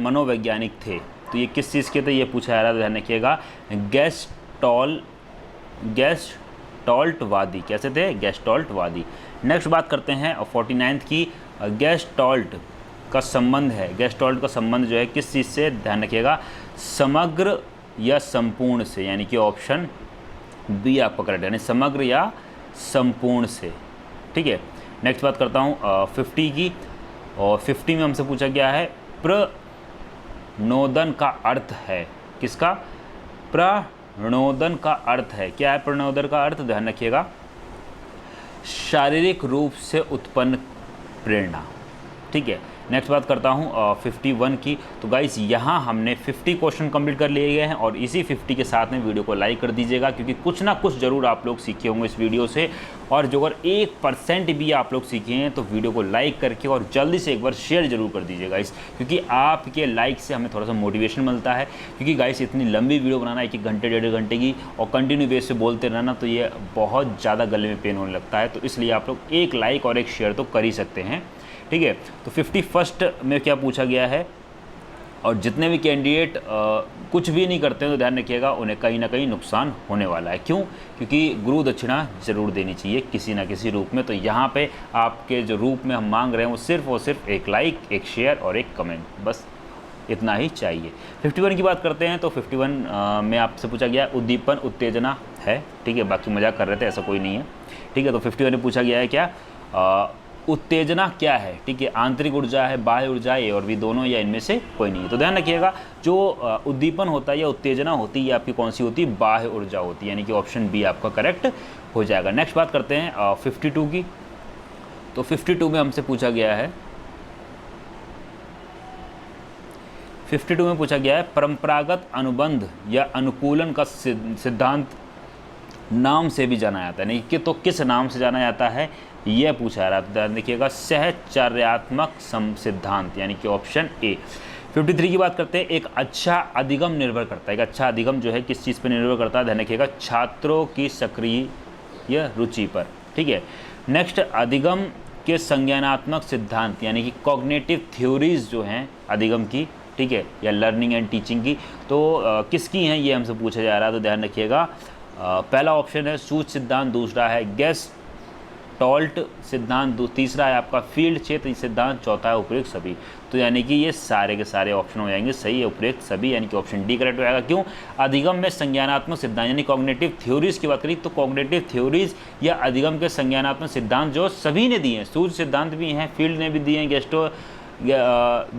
मनोवैज्ञानिक थे, तो ये किस चीज़ के थे ये पूछा जा रहा है, तो ध्यान रखिएगा गेस्टॉल्टवादी, कैसे थे, गेस्टॉल्टवादी। नेक्स्ट बात करते हैं 49 की, गेस्टॉल्ट का संबंध है, गेस्टॉल्ट का संबंध जो है किस चीज़ से, ध्यान रखिएगा समग्र या संपूर्ण से, यानी कि ऑप्शन बी आपका करेक्ट, यानी समग्र या संपूर्ण से, ठीक है। नेक्स्ट बात करता हूँ 50 की, और 50 में हमसे पूछा गया है प्रणोदन का अर्थ है, किसका, प्रणोदन का अर्थ है, क्या है प्रणोदन का अर्थ, ध्यान रखिएगा शारीरिक रूप से उत्पन्न प्रेरणा, ठीक है। नेक्स्ट बात करता हूँ 51 की। तो गाइस यहाँ हमने 50 क्वेश्चन कंप्लीट कर लिए गए हैं, और इसी 50 के साथ में वीडियो को लाइक कर दीजिएगा, क्योंकि कुछ ना कुछ ज़रूर आप लोग सीखे होंगे इस वीडियो से। और जो अगर 1% भी आप लोग सीखे हैं तो वीडियो को लाइक करके और जल्दी से एक बार शेयर जरूर कर दीजिएगा गाइस, क्योंकि आपके लाइक से हमें थोड़ा सा मोटिवेशन मिलता है। क्योंकि गाइस इतनी लंबी वीडियो बनाना, 1 घंटे 1.5 घंटे की, और कंटिन्यू बेस से बोलते रहना, तो ये बहुत ज़्यादा गले में पेन होने लगता है। तो इसलिए आप लोग एक लाइक और एक शेयर तो कर ही सकते हैं, ठीक है। तो 51 में क्या पूछा गया है, और जितने भी कैंडिडेट कुछ भी नहीं करते हैं तो ध्यान रखिएगा उन्हें कहीं ना कहीं नुकसान होने वाला है। क्यों, क्योंकि गुरु दक्षिणा जरूर देनी चाहिए किसी ना किसी रूप में। तो यहाँ पे आपके जो रूप में हम मांग रहे हैं वो सिर्फ और सिर्फ एक लाइक, एक शेयर और एक कमेंट, बस इतना ही चाहिए। 51 की बात करते हैं। तो 51 में आपसे पूछा गया उद्दीपन उत्तेजना है, ठीक है, बाकी मजाक कर रहे थे, ऐसा कोई नहीं है, ठीक है। तो 51 में पूछा गया है क्या, उत्तेजना क्या है, ठीक है, आंतरिक ऊर्जा है, बाह्य ऊर्जा है, और भी दोनों, या इनमें से कोई नहीं है। तो ध्यान रखिएगा जो उद्दीपन होता है या उत्तेजना होती है, ये आपकी कौन सी होती है, बाह्य ऊर्जा होती है, यानी कि ऑप्शन बी आपका करेक्ट हो जाएगा। नेक्स्ट बात करते हैं 52 की। तो 52 में हमसे पूछा गया है, 52 में पूछा गया है परंपरागत अनुबंध या अनुकूलन का सिद्धांत नाम से भी जाना जाता है, नहीं कि तो किस नाम से जाना जाता है यह पूछा रहा है। देखिएगा सहचर्यात्मक सिद्धांत, यानी कि ऑप्शन ए। 53 की बात करते हैं। एक अच्छा अधिगम निर्भर करता है, एक अच्छा अधिगम जो है किस चीज़ पर निर्भर करता है, ध्यान रखिएगा छात्रों की सक्रिय रुचि पर, ठीक है। नेक्स्ट अधिगम के संज्ञानात्मक सिद्धांत, यानी कि कॉग्निटिव थ्योरीज जो हैं अधिगम की, ठीक है, या लर्निंग एंड टीचिंग की, तो किसकी हैं ये हमसे पूछा जा रहा है। तो ध्यान रखिएगा पहला ऑप्शन है सूच सिद्धांत, दूसरा है गेस्टॉल्ट सिद्धांत, तीसरा है आपका फील्ड क्षेत्र सिद्धांत, चौथा है उपयुक्त सभी। तो यानी कि ये सारे के सारे ऑप्शन हो जाएंगे सही है, उपयुक्त सभी, यानी कि ऑप्शन डी करेक्ट हो जाएगा। क्यों, अधिगम में संज्ञानात्मक सिद्धांत यानी कॉग्निटिव थ्योरीज की बात करें तो कॉग्निटिव थ्योरीज या अधिगम के संज्ञानात्मक सिद्धांत जो सभी ने दिए हैं, सूच सिद्धांत भी हैं, फील्ड ने भी दिए हैं,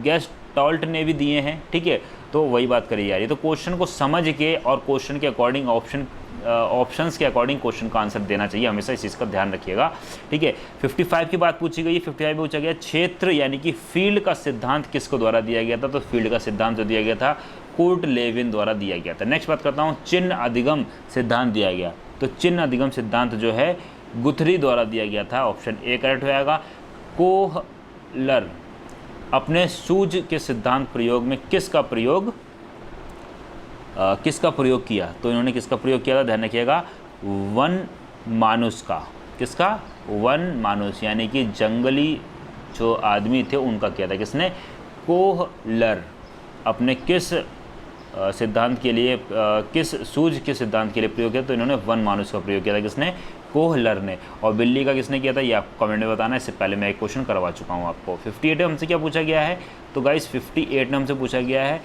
गेस्टॉल्ट ने भी दिए हैं, ठीक है। तो वही बात करी जा रही है। तो क्वेश्चन को समझ के और क्वेश्चन के अकॉर्डिंग ऑप्शंस के अकॉर्डिंग क्वेश्चन का आंसर देना चाहिए, हमेशा इस चीज़ का ध्यान रखिएगा, ठीक है। 55 की बात पूछी गई, 55 में पूछा गया क्षेत्र यानी कि फील्ड का सिद्धांत किसको द्वारा दिया गया था। तो फील्ड का सिद्धांत जो दिया गया था कुर्ट लेविन द्वारा दिया गया था। नेक्स्ट बात करता हूँ चिन्ह अधिगम सिद्धांत दिया गया, तो चिन्ह अधिगम सिद्धांत जो है गुथरी द्वारा दिया गया था, ऑप्शन ए करेक्ट हो जाएगा। कोहलर अपने सूझ के सिद्धांत प्रयोग में किसका प्रयोग किसका प्रयोग किया, तो इन्होंने किसका प्रयोग किया था, ध्यान रखिएगा, वन मानुस का। किसका, वन मानुस, यानी कि जंगली जो आदमी थे उनका किया था। किसने, कोहलर। अपने किस सिद्धांत के लिए, किस सूझ के सिद्धांत के लिए प्रयोग किया, तो इन्होंने वन मानुस का प्रयोग किया था। किसने, कोहलर ने। और बिल्ली का किसने किया था, ये आपको कमेंट में बताना है। इससे पहले मैं एक क्वेश्चन करवा चुका हूँ आपको। 58 में हमसे क्या पूछा गया है, तो गाइस 58 में हमसे पूछा गया है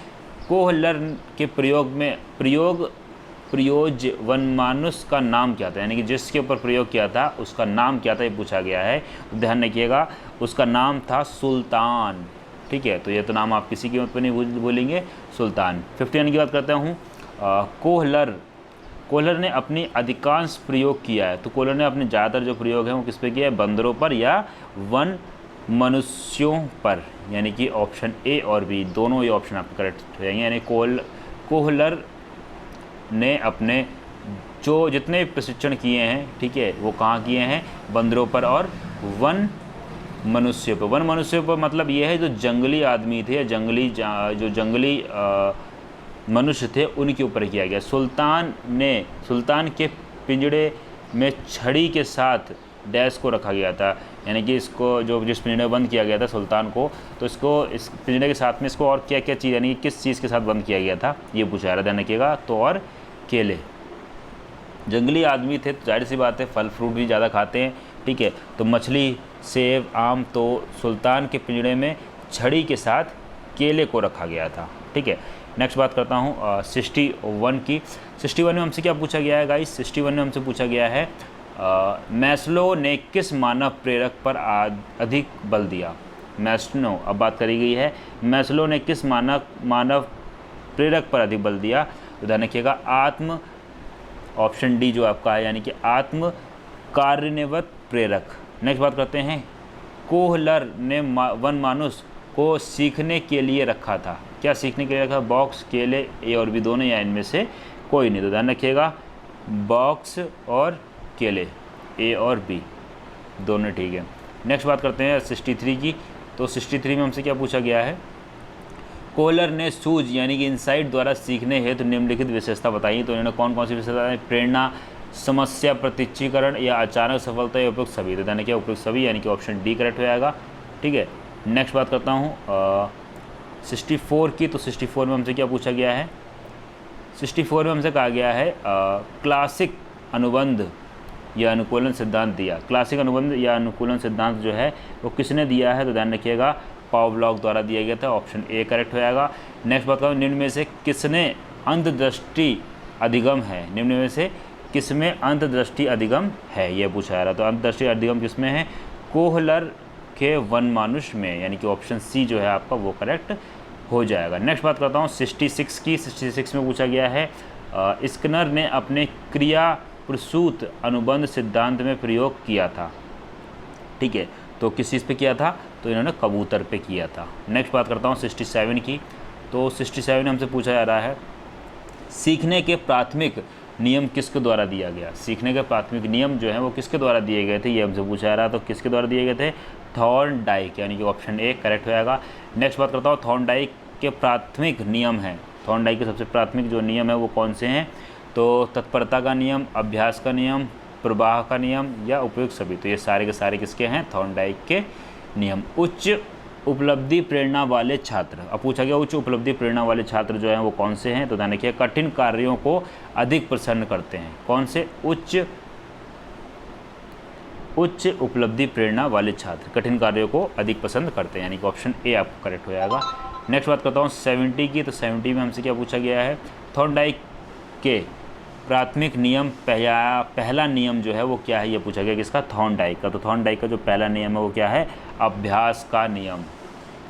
कोहलर के प्रयोग में प्रयोज वनमानुस का नाम क्या था, यानी कि जिसके ऊपर प्रयोग किया था उसका नाम क्या था, ये पूछा गया है। तो ध्यान रखिएगा, उसका नाम था सुल्तान। ठीक है, तो ये तो नाम आप किसी कीमत पर नहीं भूलेंगे, सुल्तान। 51 की बात करता हूँ। कोहलर ने अपनी अधिकांश प्रयोग किया है, तो कोहलर ने अपने ज़्यादातर जो प्रयोग है वो किस पे किया है, बंदरों पर या वन मनुष्यों पर, यानी कि ऑप्शन ए और बी दोनों ये ऑप्शन आपके करेक्ट हो जाएंगे। यानी कोहलर ने अपने जो जितने प्रशिक्षण किए हैं, ठीक है, वो कहाँ किए हैं, बंदरों पर और वन मनुष्यों पर। वन मनुष्यों पर मतलब ये है जो जंगली आदमी थे, जो जंगली मनुष्य थे, उनके ऊपर किया गया। सुल्तान के पिंजड़े में छड़ी के साथ डैश को रखा गया था, यानी कि इसको जिस पिंजड़े में बंद किया गया था सुल्तान को, तो इसको इस पिंजड़े के साथ में इसको और क्या क्या चीज़, यानी कि किस चीज़ के साथ बंद किया गया था, ये पूछा जा रहा है। ध्यान रखिएगा, तो और केले। जंगली आदमी थे तो जाहिर सी बात है फल फ्रूट भी ज़्यादा खाते हैं, ठीक है, तो मछली, सेब, आम, तो सुल्तान के पिंजड़े में छड़ी के साथ केले को रखा गया था। ठीक है, नेक्स्ट बात करता हूँ 61 की। 61 में हमसे क्या पूछा गया है गाइस, 61 में हमसे पूछा गया है मैस्लो ने किस मानव प्रेरक पर अधिक बल दिया। मैस्लो, अब बात करी गई है मैस्लो ने किस मानव प्रेरक पर अधिक बल दिया, तो ध्यान रखिएगा आत्म, ऑप्शन डी जो आपका है, यानी कि आत्म कार्यान्वित प्रेरक। नेक्स्ट बात करते हैं, कोहलर ने वन मानुस को सीखने के लिए रखा था। क्या सीखने के लिए रखा, बॉक्स, केले, ए और बी दोनों, या इनमें से कोई नहीं, तो ध्यान रखिएगा बॉक्स और केले, ए और बी दोनों ठीक है। नेक्स्ट बात करते हैं 63 की। तो 63 में हमसे क्या पूछा गया है, कोहलर ने सूझ यानी कि इंसाइट द्वारा सीखने हेतु निम्नलिखित विशेषता बताई, तो इन्होंने कौन कौन सी विशेषता बताई, प्रेरणा, समस्या प्रतीक्षीकरण या अचानक सफलता या उपयुक्त सभी, तो ध्यान क्या उपयुक्त सभी, यानी कि ऑप्शन डी करेक्ट हो जाएगा। ठीक है, नेक्स्ट बात करता हूँ 64 की। तो 64 में हमसे क्या पूछा गया है, 64 में हमसे कहा गया है क्लासिक अनुबंध या अनुकूलन सिद्धांत दिया। क्लासिक अनुबंध या अनुकूलन सिद्धांत जो है वो किसने दिया है, तो ध्यान रखिएगा पावलॉग द्वारा दिया गया था, ऑप्शन ए करेक्ट हो जाएगा। नेक्स्ट बात करूँ, निम्न में से किसने अंतदृष्टि अधिगम है, निम्न में से किसमें अंतदृष्टि अधिगम है, यह पूछा जा रहा। तो अंतदृष्टि अधिगम किसमें है, कोहलर के वन मानुष में, यानी कि ऑप्शन सी जो है आपका वो करेक्ट हो जाएगा। नेक्स्ट बात करता हूँ 66 की। 66 में पूछा गया है स्किनर ने अपने क्रिया प्रसूत अनुबंध सिद्धांत में प्रयोग किया था। ठीक है, तो किस चीज़ पे किया था, तो इन्होंने कबूतर पे किया था। नेक्स्ट बात करता हूँ 67 की। तो 67 हमसे पूछा जा रहा है सीखने के प्राथमिक नियम किसके द्वारा दिया गया। सीखने के प्राथमिक नियम जो है वो किसके द्वारा दिए गए थे, ये हमसे पूछा जा रहा है। तो किसके द्वारा दिए गए थे, थॉर्नडाइक, यानी कि ऑप्शन ए करेक्ट हो जाएगा। नेक्स्ट बात करता हूँ थॉर्नडाइक के प्राथमिक नियम हैं, थॉर्नडाइक के सबसे प्राथमिक जो नियम है वो कौन से हैं, तो तत्परता का नियम, अभ्यास का नियम, प्रवाह का नियम या उपयुक्त सभी, तो ये सारे के सारे किसके हैं, थॉर्नडाइक के नियम। उच्च उपलब्धि प्रेरणा वाले छात्र, अब पूछा गया उच्च उपलब्धि प्रेरणा वाले छात्र जो हैं वो कौन से हैं, तो ध्यान रखिए कठिन कार्यों को अधिक प्रसन्न करते हैं। कौन से, उच्च उपलब्धि प्रेरणा वाले छात्र कठिन कार्यों को अधिक पसंद करते हैं, यानी कि ऑप्शन ए आपको करेक्ट हो जाएगा। नेक्स्ट बात करता हूँ 70 की। तो 70 में हमसे क्या पूछा गया है, थॉर्नडाइक के प्राथमिक नियम, पहला नियम जो है वो क्या है, ये पूछा गया किसका, थॉर्नडाइक का। तो थॉर्नडाइक का जो पहला नियम है वो क्या है, अभ्यास का नियम।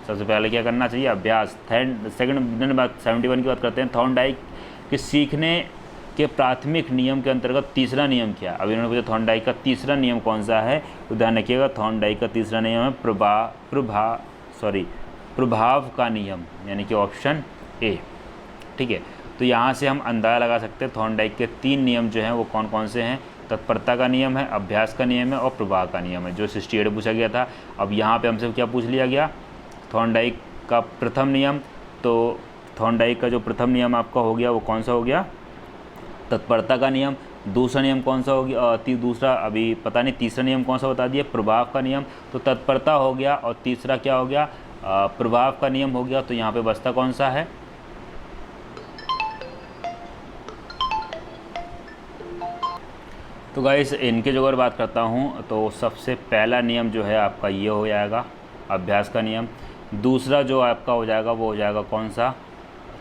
सबसे पहले क्या करना चाहिए, अभ्यास। सेकंड बात 71 की बात करते हैं, थॉर्नडाइक के सीखने के प्राथमिक नियम के अंतर्गत तीसरा नियम क्या। अब इन्होंने पूछा थॉर्नडाइक का तीसरा नियम कौन सा है, तो ध्यान रखिएगा थॉर्नडाइक का तीसरा नियम है प्रभाव का नियम, यानी कि ऑप्शन ए। ठीक है, तो यहाँ से हम अंदाज़ा लगा सकते हैं थॉर्नडाइक के 3 नियम जो हैं वो कौन कौन से हैं, तत्परता का नियम है, अभ्यास का नियम है और प्रवाह का नियम है, जो 68 पूछा गया था। अब यहाँ पे हमसे क्या पूछ लिया गया, थॉर्नडाइक का प्रथम नियम, तो थॉर्नडाइक का जो प्रथम नियम आपका हो गया वो कौन सा हो गया, तत्परता का नियम। दूसरा नियम कौन सा हो गया, दूसरा अभी पता नहीं, तीसरा नियम कौन सा बता दिया, प्रभाव का नियम। तो तत्परता हो गया और तीसरा क्या हो गया, प्रभाव का नियम हो गया। तो यहाँ पे बचता कौन सा है, तो गाइस इनके जो अगर बात करता हूँ तो सबसे पहला नियम जो है आपका ये हो जाएगा अभ्यास का नियम। दूसरा जो आपका हो जाएगा वो हो जाएगा कौन सा,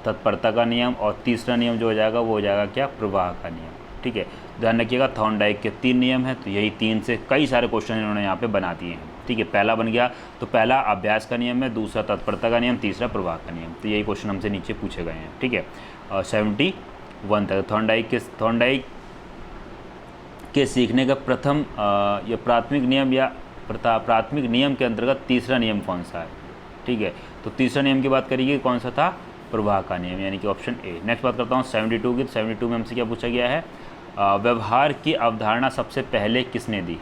तत्परता का नियम। और तीसरा नियम जो हो जाएगा वो हो जाएगा क्या, प्रवाह का नियम। ठीक है, ध्यान रखिएगा थॉर्नडाइक के 3 नियम हैं, तो यही 3 से कई सारे क्वेश्चन इन्होंने यहाँ पे बना दिए हैं। ठीक है, पहला बन गया, तो पहला अभ्यास का नियम है, दूसरा तत्परता का नियम, तीसरा प्रवाह का नियम। तो यही क्वेश्चन हमसे नीचे पूछे गए हैं। ठीक है, 71 तक थॉर्नडाइक के सीखने का प्रथम या प्राथमिक नियम या प्राथमिक नियम के अंतर्गत तीसरा नियम कौन सा है। ठीक है, तो तीसरा नियम की बात करिए कौन सा था, प्रवाह का नियम, यानी कि ऑप्शन ए। नेक्स्ट बात करता हूँ 72 की। 72 में हमसे क्या पूछा गया है, व्यवहार की अवधारणा सबसे पहले किसने दी।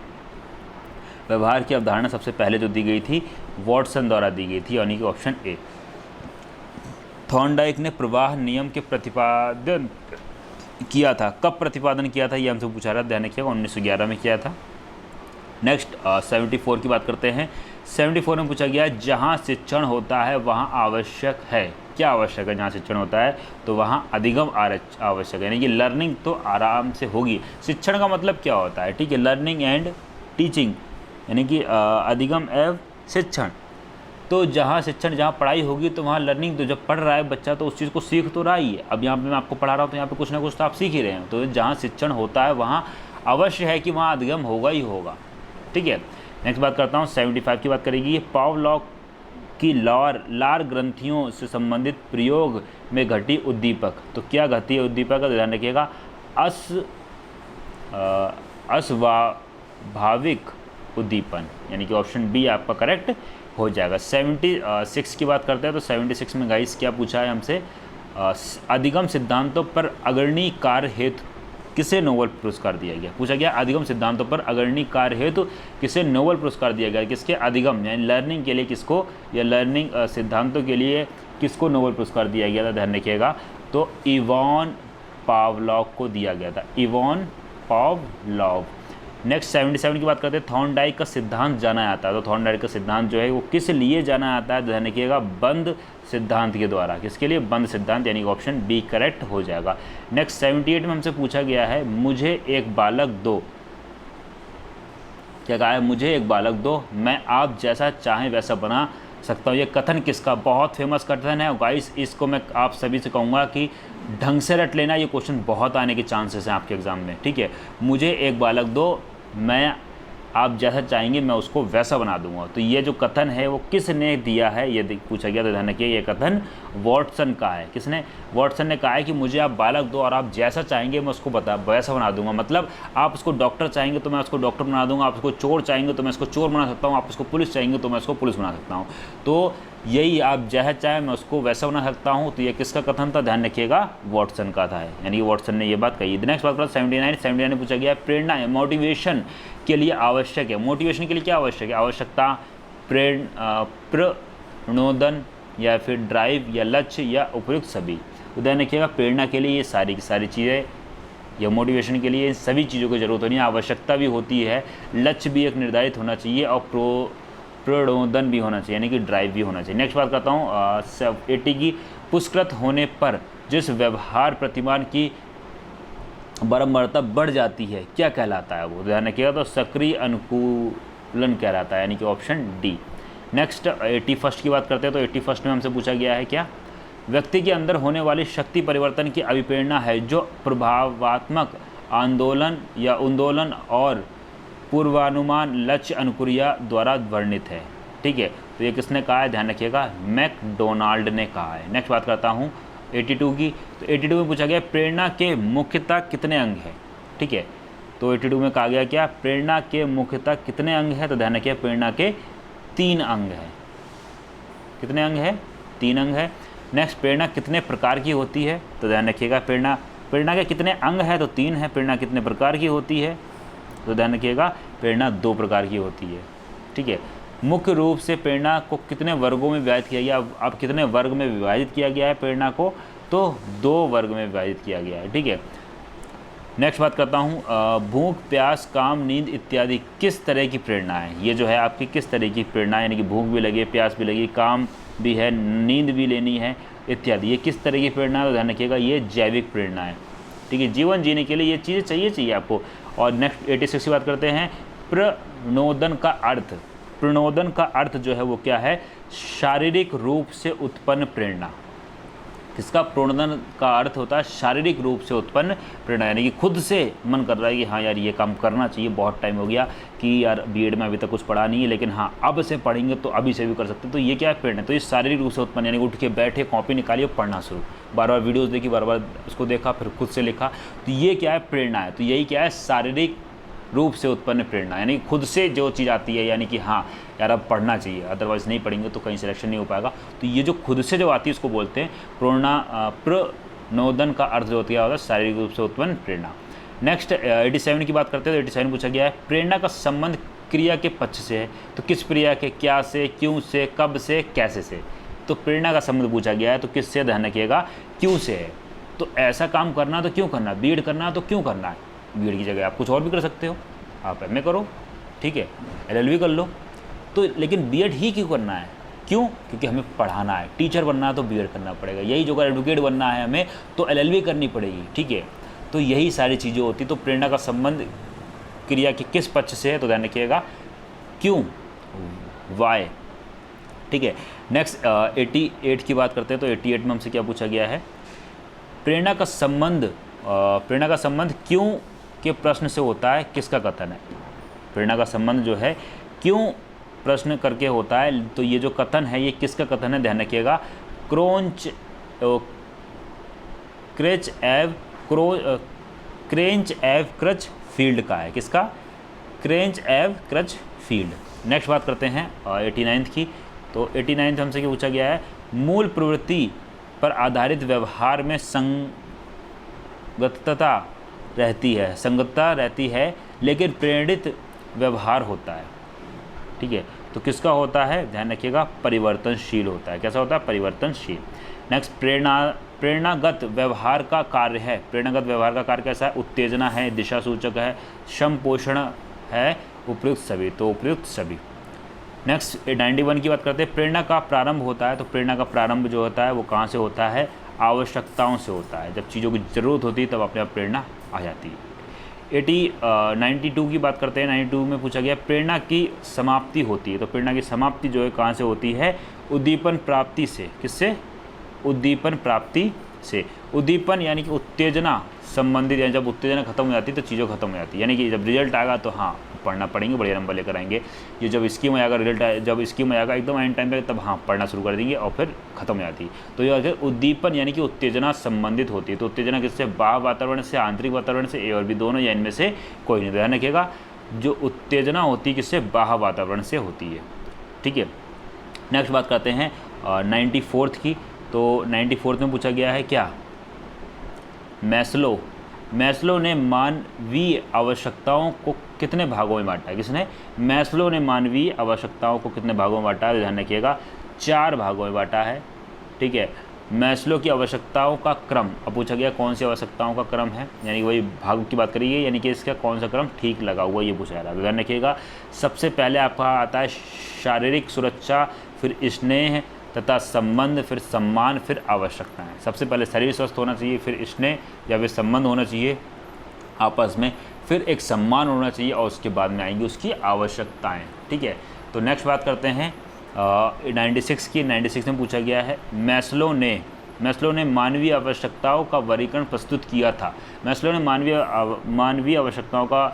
व्यवहार की अवधारणा सबसे पहले जो दी गई थी वॉटसन द्वारा दी गई थी, यानी कि ऑप्शन ए। थॉर्नडाइक ने प्रवाह नियम के प्रतिपादन किया था, कब प्रतिपादन किया था ये हमसे पूछा रहा है, ध्यान रखिएगा 1911 में किया था। नेक्स्ट 74 की बात करते हैं। 74 में पूछा गया जहाँ शिक्षण होता है वहाँ आवश्यक है, क्या आवश्यक है, जहाँ शिक्षण होता है तो वहाँ अधिगम आवश्यक है, यानी कि लर्निंग तो आराम से होगी। शिक्षण का मतलब क्या होता है, ठीक है, लर्निंग एंड टीचिंग, यानी कि अधिगम एवं शिक्षण। तो जहाँ शिक्षण, जहाँ पढ़ाई होगी तो वहाँ लर्निंग, तो जब पढ़ रहा है बच्चा तो उस चीज़ को सीख तो रहा ही है। अब यहाँ पे मैं आपको पढ़ा रहा हूँ तो यहाँ पे कुछ ना कुछ तो आप सीख ही रहे हैं। तो जहाँ शिक्षण होता है वहाँ अवश्य है कि वहाँ अधिगम होगा ही होगा। ठीक है, नेक्स्ट बात करता हूँ 75 की बात करेगी। ये पावलॉव की लार ग्रंथियों से संबंधित प्रयोग में घटी उद्दीपक, तो क्या घटी है उद्दीपक का, ध्यान रखिएगा अस्वाभाविक उद्दीपन, यानी कि ऑप्शन बी आपका करेक्ट हो जाएगा। 76 की बात करते हैं तो 76 में गाइस क्या पूछा है हमसे, अधिगम सिद्धांतों पर अग्रणी कार्य हेतु किसे नोबेल पुरस्कार दिया गया। पूछा गया अधिगम सिद्धांतों पर अग्रणी कार्य हेतु किसे नोबेल पुरस्कार दिया गया, किसके अधिगम यानी लर्निंग के लिए किसको, या लर्निंग सिद्धांतों के लिए किसको नोबेल पुरस्कार दिया गया था, ध्यान रखिएगा तो इवान पावलॉव को दिया गया था, इवान पावलॉव। नेक्स्ट 77 की बात करते हैं। थॉर्नडाइक का सिद्धांत जाना जाता है, तो थॉर्नडाइक का सिद्धांत जो है वो किस लिए जाना जाता है, ध्यान रखिएगा बंद सिद्धांत के द्वारा, किसके लिए, बंद सिद्धांत, यानी कि ऑप्शन बी करेक्ट हो जाएगा। नेक्स्ट 78 में हमसे पूछा गया है मुझे एक बालक दो, क्या कहा है, मुझे एक बालक दो मैं आप जैसा चाहें वैसा बना सकता हूँ। ये कथन किसका, बहुत फेमस कथन है गाइस, इसको मैं आप सभी से कहूँगा कि ढंग से रट लेना, ये क्वेश्चन बहुत आने के चांसेस हैं आपके एग्जाम में। ठीक है, मुझे एक बालक दो मैं आप जैसा चाहेंगे मैं उसको वैसा बना दूंगा। तो ये जो कथन है वो किसने दिया है, ये पूछा गया, तो ध्यान रखिए ये कथन वॉटसन का है। किसने, वॉटसन ने कहा है कि मुझे आप बालक दो और आप जैसा चाहेंगे मैं उसको वैसा बना दूंगा। मतलब आप उसको डॉक्टर चाहेंगे तो मैं उसको डॉक्टर बना दूंगा, आप उसको चोर चाहेंगे तो मैं उसको चोर बना सकता हूँ, आप उसको पुलिस चाहेंगे तो मैं उसको पुलिस बना सकता हूँ। तो यही आप जैसा चाहे मैं उसको वैसा बना सकता हूँ। तो ये किसका कथन था, ध्यान रखिएगा वॉटसन का था, यानी वॉटसन ने ये बात कही। नेक्स्ट बात करो 79 में पूछा गया प्रेरणा है मोटिवेशन के लिए आवश्यक है, मोटिवेशन के लिए क्या आवश्यक है, आवश्यकता, प्रणोदन या फिर ड्राइव या लक्ष्य या उपयुक्त सभी। तो ध्यान रखिएगा प्रेरणा के लिए ये सारी की सारी चीज़ें, या मोटिवेशन के लिए इन सभी चीज़ों की जरूरत होनी है। आवश्यकता भी होती है, लक्ष्य भी एक निर्धारित होना चाहिए और प्रणोदन भी होना चाहिए, यानी कि ड्राइव भी होना चाहिए। नेक्स्ट बात करता हूँ 80 की, पुरस्कृत होने पर जिस व्यवहार प्रतिमान की बारंबारता बढ़ जाती है क्या कहलाता है वो, ध्यान रखिएगा तो सक्रिय अनुकूलन कहलाता है, यानी कि ऑप्शन डी। नेक्स्ट 81 की बात करते हैं तो 81 में हमसे पूछा गया है क्या, व्यक्ति के अंदर होने वाली शक्ति परिवर्तन की अभिप्रेरणा है जो प्रभावात्मक आंदोलन या आंदोलन और पूर्वानुमान लक्ष्य अनुक्रिया द्वारा वर्णित है। ठीक है, तो ये किसने कहा है, ध्यान रखिएगा मैकडोनाल्ड ने कहा है। नेक्स्ट बात करता हूँ 82 की, तो 82 में पूछा गया प्रेरणा के मुख्यतः कितने अंग हैं। ठीक है, तो 82 में कहा गया क्या, प्रेरणा के मुख्यतः कितने अंग हैं, तो ध्यान रखिए प्रेरणा के 3 अंग हैं। कितने अंग है, 3 अंग है। नेक्स्ट प्रेरणा कितने प्रकार की होती है, तो ध्यान रखिएगा प्रेरणा के कितने अंग है, तो 3 है। प्रेरणा कितने प्रकार की होती है, तो ध्यान रखिएगा प्रेरणा 2 प्रकार की होती है। ठीक है, मुख्य रूप से प्रेरणा को कितने वर्गों में विभाजित किया गया? अब कितने वर्ग में विभाजित किया गया है प्रेरणा को? तो 2 वर्ग में विभाजित किया गया है। ठीक है, नेक्स्ट बात करता हूँ, भूख, प्यास, काम, नींद इत्यादि किस तरह की प्रेरणा है? ये जो है आपकी किस तरह की प्रेरणा है, यानी कि भूख भी लगी, प्यास भी लगी, काम भी है, नींद भी लेनी है इत्यादि, ये किस तरह की प्रेरणा है? ध्यान रखिएगा, ये जैविक प्रेरणा है। ठीक है, जीवन जीने के लिए ये चीज़ें चाहिए आपको। और नेक्स्ट 86 की बात करते हैं, प्रणोदन का अर्थ। प्रणोदन का अर्थ जो है वो क्या है? शारीरिक रूप से उत्पन्न प्रेरणा। इसका प्रणोदन का अर्थ होता है शारीरिक रूप से उत्पन्न प्रेरणा, यानी कि खुद से मन कर रहा है कि हाँ यार ये काम करना चाहिए, बहुत टाइम हो गया कि यार बीएड में अभी तक कुछ पढ़ा नहीं है, लेकिन हाँ अब से पढ़ेंगे तो अभी से भी कर सकते हैं। तो ये क्या है? प्रेरणा। तो ये शारीरिक रूप से उत्पन्न, यानी उठ के बैठे, कॉपी निकालिए, पढ़ना शुरू, बार बार वीडियोज़ देखी, बार बार उसको देखा, फिर खुद से लिखा, तो ये क्या है? प्रेरणा है। तो यही क्या है? शारीरिक रूप से उत्पन्न प्रेरणा, यानी खुद से जो चीज़ आती है, यानी कि हाँ यार अब पढ़ना चाहिए, अदरवाइज़ नहीं पढ़ेंगे तो कहीं सिलेक्शन नहीं हो पाएगा। तो ये जो खुद से जो आती है उसको बोलते हैं प्रणोदन का अर्थ जो होता है शारीरिक रूप से उत्पन्न प्रेरणा। नेक्स्ट 87 की बात करते हैं। तो 87 पूछा गया है, प्रेरणा का संबंध क्रिया के पक्ष से है। तो किस क्रिया के? क्या से, क्यों से, कब से, कैसे से? तो प्रेरणा का संबंध पूछा गया है, तो किससे? ध्यान रखिएगा, क्यों से है। तो ऐसा काम करना तो क्यों करना? बीएड करना तो क्यों करना है? बीएड की जगह आप कुछ और भी कर सकते हो, आप एमए करो, ठीक है, एलएलबी कर लो। तो लेकिन बीएड ही क्यों करना है? क्यों? क्योंकि हमें पढ़ाना है। टीचर बनना है तो बीएड करना पड़ेगा, यही जो अगर एडवोकेट बनना है हमें तो एलएलबी करनी पड़ेगी। ठीक है, तो यही सारी चीज़ें होती। तो प्रेरणा का संबंध क्रिया के किस पक्ष से है? तो ध्यान रखिएगा, क्यों, वाई। ठीक है, नेक्स्ट 88 की बात करते हैं। तो 88 में हमसे क्या पूछा गया है? प्रेरणा का संबंध क्यों के प्रश्न से होता है, किसका कथन है? प्रेरणा का संबंध जो है क्यों प्रश्न करके होता है, तो ये जो कथन है ये किसका कथन है? ध्यान रखिएगा, क्रेंच एव क्रचफील्ड का है। किसका? क्रेंच एव क्रचफील्ड। नेक्स्ट बात करते हैं 89 की। तो 89 हमसे क्या पूछा गया है? मूल प्रवृत्ति पर आधारित व्यवहार में संगतता रहती है लेकिन प्रेरित व्यवहार होता है। ठीक है, तो किसका होता है? ध्यान रखिएगा, परिवर्तनशील होता है। कैसा होता है? परिवर्तनशील। नेक्स्ट, प्रेरणागत व्यवहार का कार्य है। प्रेरणागत व्यवहार का कार्य कैसा है? उत्तेजना है, दिशा सूचक है, समपोषण है, उपयुक्त सभी। तो उपयुक्त सभी। नेक्स्ट 91 की बात करते हैं। प्रेरणा का प्रारंभ होता है। तो प्रेरणा का प्रारंभ जो होता है वो कहाँ से होता है? आवश्यकताओं से होता है। जब चीज़ों की ज़रूरत होती है तब अपने आप प्रेरणा आ जाती है। 92 की बात करते हैं। 92 में पूछा गया, प्रेरणा की समाप्ति होती है। तो प्रेरणा की समाप्ति जो है कहाँ से होती है? उद्दीपन प्राप्ति से। किससे? उद्दीपन प्राप्ति से। उद्दीपन यानी कि उत्तेजना संबंधित, यानी जब उत्तेजना खत्म हो जाती है तो चीज़ें खत्म हो जाती है। यानी कि जब रिजल्ट आएगा तो हाँ पढ़ना पड़ेंगे, बढ़िया नंबर लेकर आएंगे। ये जब स्कीम आएगा, जब स्कीम आएगा एकदम एंड टाइम पे, तब हाँ पढ़ना शुरू कर देंगे और फिर खत्म हो जाती है। तो ये अगर उद्दीपन यानी कि उत्तेजना संबंधित होती है। तो उत्तेजना किससे? बाह्य वातावरण से, आंतरिक वातावरण से, ए और बी दोनों, या इनमें से कोई नहीं। ध्यान रखिएगा, जो उत्तेजना होती है किससे? बाह्य वातावरण से होती है। ठीक है, नेक्स्ट बात करते हैं 94 की। तो 94 में पूछा गया है क्या? मैस्लो ने मानवीय आवश्यकताओं को कितने भागों में बांटा है? किसने? मैस्लो ने मानवीय आवश्यकताओं को कितने भागों में बांटा है? ध्यान रखिएगा, 4 भागों में बांटा है। ठीक है, मैस्लो की आवश्यकताओं का क्रम। अब पूछा गया कौन सी आवश्यकताओं का क्रम है, यानी वही भाग की बात करिए, यानी कि इसका कौन सा क्रम ठीक लगा हुआ, ये पूछा जा रहा है। ध्यान रखिएगा, सबसे पहले आपका आता है शारीरिक सुरक्षा, फिर स्नेह तथा संबंध, फिर सम्मान, फिर आवश्यकताएं। सबसे पहले शरीर स्वस्थ होना चाहिए, फिर स्नेह या फिर संबंध होना चाहिए आपस में, फिर एक सम्मान होना चाहिए और उसके बाद में आएंगी उसकी आवश्यकताएं। ठीक है, तो नेक्स्ट बात करते हैं 96 की। 96 में पूछा गया है, मैस्लो ने मानवीय आवश्यकताओं का वर्गीकरण प्रस्तुत किया था। मैस्लो ने मानवीय आवश्यकताओं का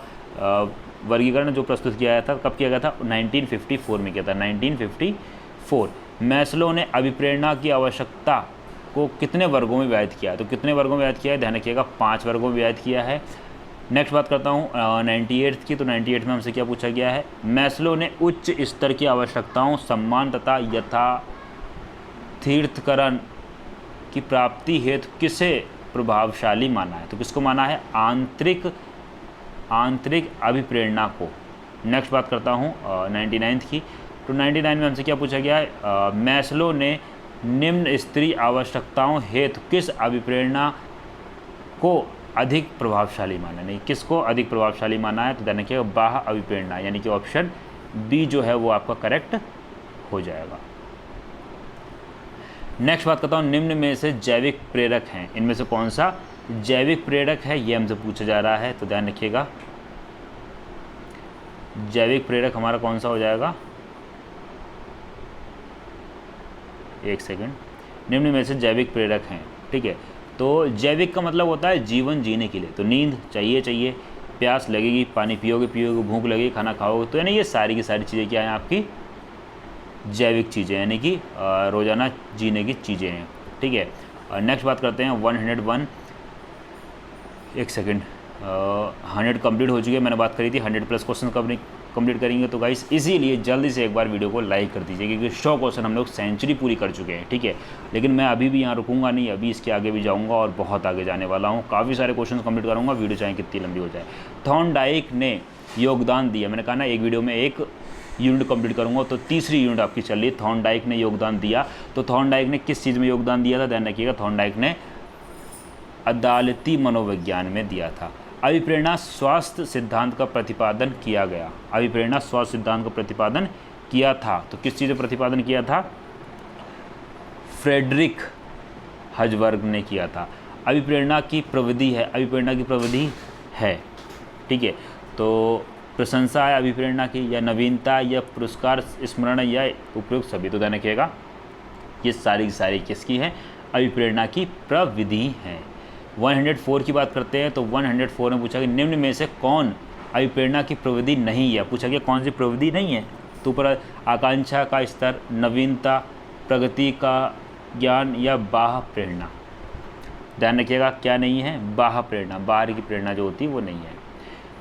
वर्गीकरण जो प्रस्तुत किया था, कब किया गया था? 1954 में किया था, 1954। मैस्लो ने अभिप्रेरणा की आवश्यकता को कितने वर्गों में विभाजित किया है? तो कितने वर्गों में विभाजित किया है? ध्यान रखिएगा, 5 वर्गों में विभाजित किया है। नेक्स्ट बात करता हूँ 98 की। तो 98 में हमसे क्या पूछा गया है? मैस्लो ने उच्च स्तर की आवश्यकताओं, सम्मान तथा यथार्थीकरण की प्राप्ति हेतु किसे प्रभावशाली माना है? तो किसको माना है? आंतरिक अभिप्रेरणा को। नेक्स्ट बात करता हूँ 99 की। तो 99 में हमसे क्या पूछा गया है, मैस्लो ने निम्न स्त्री आवश्यकताओं हेतु किस अभिप्रेरणा को अधिक प्रभावशाली माना, नहीं किसको अधिक प्रभावशाली माना है, तो ध्यान रखिएगा बाह्य अभिप्रेरणा, यानी कि ऑप्शन बी जो है वो आपका करेक्ट हो जाएगा। नेक्स्ट बात करता हूँ, निम्न में से जैविक प्रेरक हैं, इनमें से कौन सा जैविक प्रेरक है, ये हमसे पूछा जा रहा है, तो ध्यान रखिएगा जैविक प्रेरक हमारा कौन सा हो जाएगा, एक सेकंड, निम्न में से जैविक प्रेरक हैं, ठीक है। तो जैविक का मतलब होता है जीवन जीने के लिए, तो नींद चाहिए, प्यास लगेगी पानी पियोगे, भूख लगेगी खाना खाओगे, तो यानी ये सारी की सारी चीज़ें क्या हैं आपकी जैविक चीज़ें, यानी कि रोज़ाना जीने की चीज़ें हैं, ठीक है। नेक्स्ट बात करते हैं 101, एक सेकंड, 100 कंप्लीट हो चुकी है, मैंने बात करी थी 100 प्लस क्वेश्चन कब कंप्लीट करेंगे, तो गाइस इसीलिए जल्दी से एक बार वीडियो को लाइक कर दीजिए, क्योंकि 100 क्वेश्चन हम लोग सेंचुरी पूरी कर चुके हैं, ठीक है। लेकिन मैं अभी भी यहाँ रुकूंगा नहीं, अभी इसके आगे भी जाऊँगा और बहुत आगे जाने वाला हूँ, काफ़ी सारे क्वेश्चन कंप्लीट करूँगा, वीडियो चाहे कितनी लंबी हो जाए। थॉर्नडाइक ने योगदान दिया, मैंने कहा ना एक वीडियो में एक यूनिट कंप्लीट करूँगा, तो तीसरी यूनिट आपकी चल रही है, थॉर्नडाइक ने योगदान दिया, तो थॉर्नडाइक ने किस चीज़ में योगदान दिया था, ध्यान रखिएगा थॉर्नडाइक ने अदालती मनोविज्ञान में दिया था। अभिप्रेरणा स्वास्थ्य सिद्धांत का प्रतिपादन किया गया, अभिप्रेरणा स्वास्थ्य सिद्धांत का प्रतिपादन किया था, तो किस चीज़ में प्रतिपादन किया था, फ्रेडरिक हजबर्ग ने किया था। अभिप्रेरणा की प्रविधि है, अभिप्रेरणा की प्रविधि है, ठीक है। तो प्रशंसा है अभिप्रेरणा की, या नवीनता, या पुरस्कार, स्मरण, या उपयुक्त सभी, तो ध्यान रखिएगा ये सारी की सारी किसकी है, अभिप्रेरणा की प्रविधि है। 104 की बात करते हैं, तो 104 में पूछा कि निम्न में से कौन अभिप्रेरणा की प्रविधि नहीं है, पूछा गया कौन सी प्रविधि नहीं है, तो ऊपर आकांक्षा का स्तर, नवीनता, प्रगति का ज्ञान, या बाह्य प्रेरणा, ध्यान रखिएगा क्या नहीं है, बाह्य प्रेरणा, बाहर की प्रेरणा जो होती है वो नहीं है।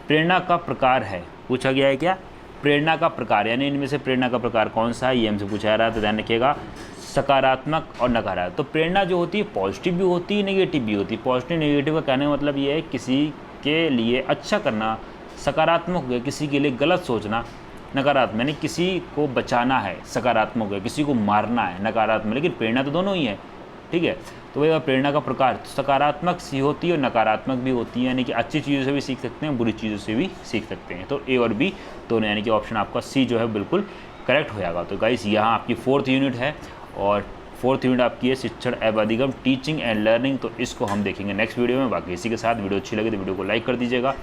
प्रेरणा का प्रकार है, पूछा गया है क्या, प्रेरणा का प्रकार, यानी इनमें से प्रेरणा का प्रकार कौन सा है, ये हमसे पूछा जा रहा है, तो ध्यान रखिएगा सकारात्मक और नकारात्मक। तो प्रेरणा जो होती है पॉजिटिव भी होती है, नेगेटिव भी होती है। पॉजिटिव नेगेटिव का कहने का मतलब ये है किसी के लिए अच्छा करना, सकारात्मक है किसी के लिए गलत सोचना, नकारात्मक यानी किसी को बचाना है, सकारात्मक है किसी को मारना है, नकारात्मक, लेकिन प्रेरणा तो दोनों ही है, ठीक है। तो वही प्रेरणा का प्रकार सकारात्मक सी होती है और नकारात्मक भी होती है, यानी कि अच्छी चीज़ों से भी सीख सकते हैं, बुरी चीज़ों से भी सीख सकते हैं। तो ए और बी दोनों, यानी कि ऑप्शन आपका सी जो है बिल्कुल करेक्ट हो जाएगा। तो गाइस यहाँ आपकी 4th यूनिट है और 4th यूनिट आपकी है शिक्षण एवं अधिगम, टीचिंग एंड लर्निंग, तो इसको हम देखेंगे नेक्स्ट वीडियो में। बाकी इसी के साथ वीडियो अच्छी लगे तो वीडियो को लाइक कर दीजिएगा।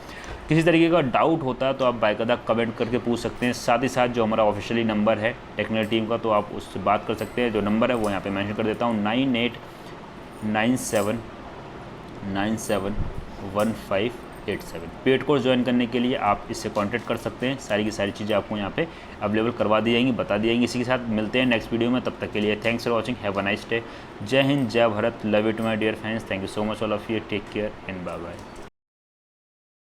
किसी तरीके का डाउट होता है तो आप बाकायदा कमेंट करके पूछ सकते हैं। साथ ही साथ जो हमारा ऑफिशियली नंबर है टेक्निकल टीम का, तो आप उससे बात कर सकते हैं। जो नंबर है वो यहाँ पे मेंशन कर देता हूँ, 9897971587। पेड कोर्स ज्वाइन करने के लिए आप इससे कांटेक्ट कर सकते हैं। सारी की सारी चीज़ें आपको यहाँ पे अवेलेबल करवा दी जाएंगी, बता दी जाएंगी। इसी के साथ मिलते हैं नेक्स्ट वीडियो में, तब तक के लिए thanks for watching, have a nice day. जय हिंद, जय Bharat, love you to my dear friends, thank you so much all of you, take care and bye bye.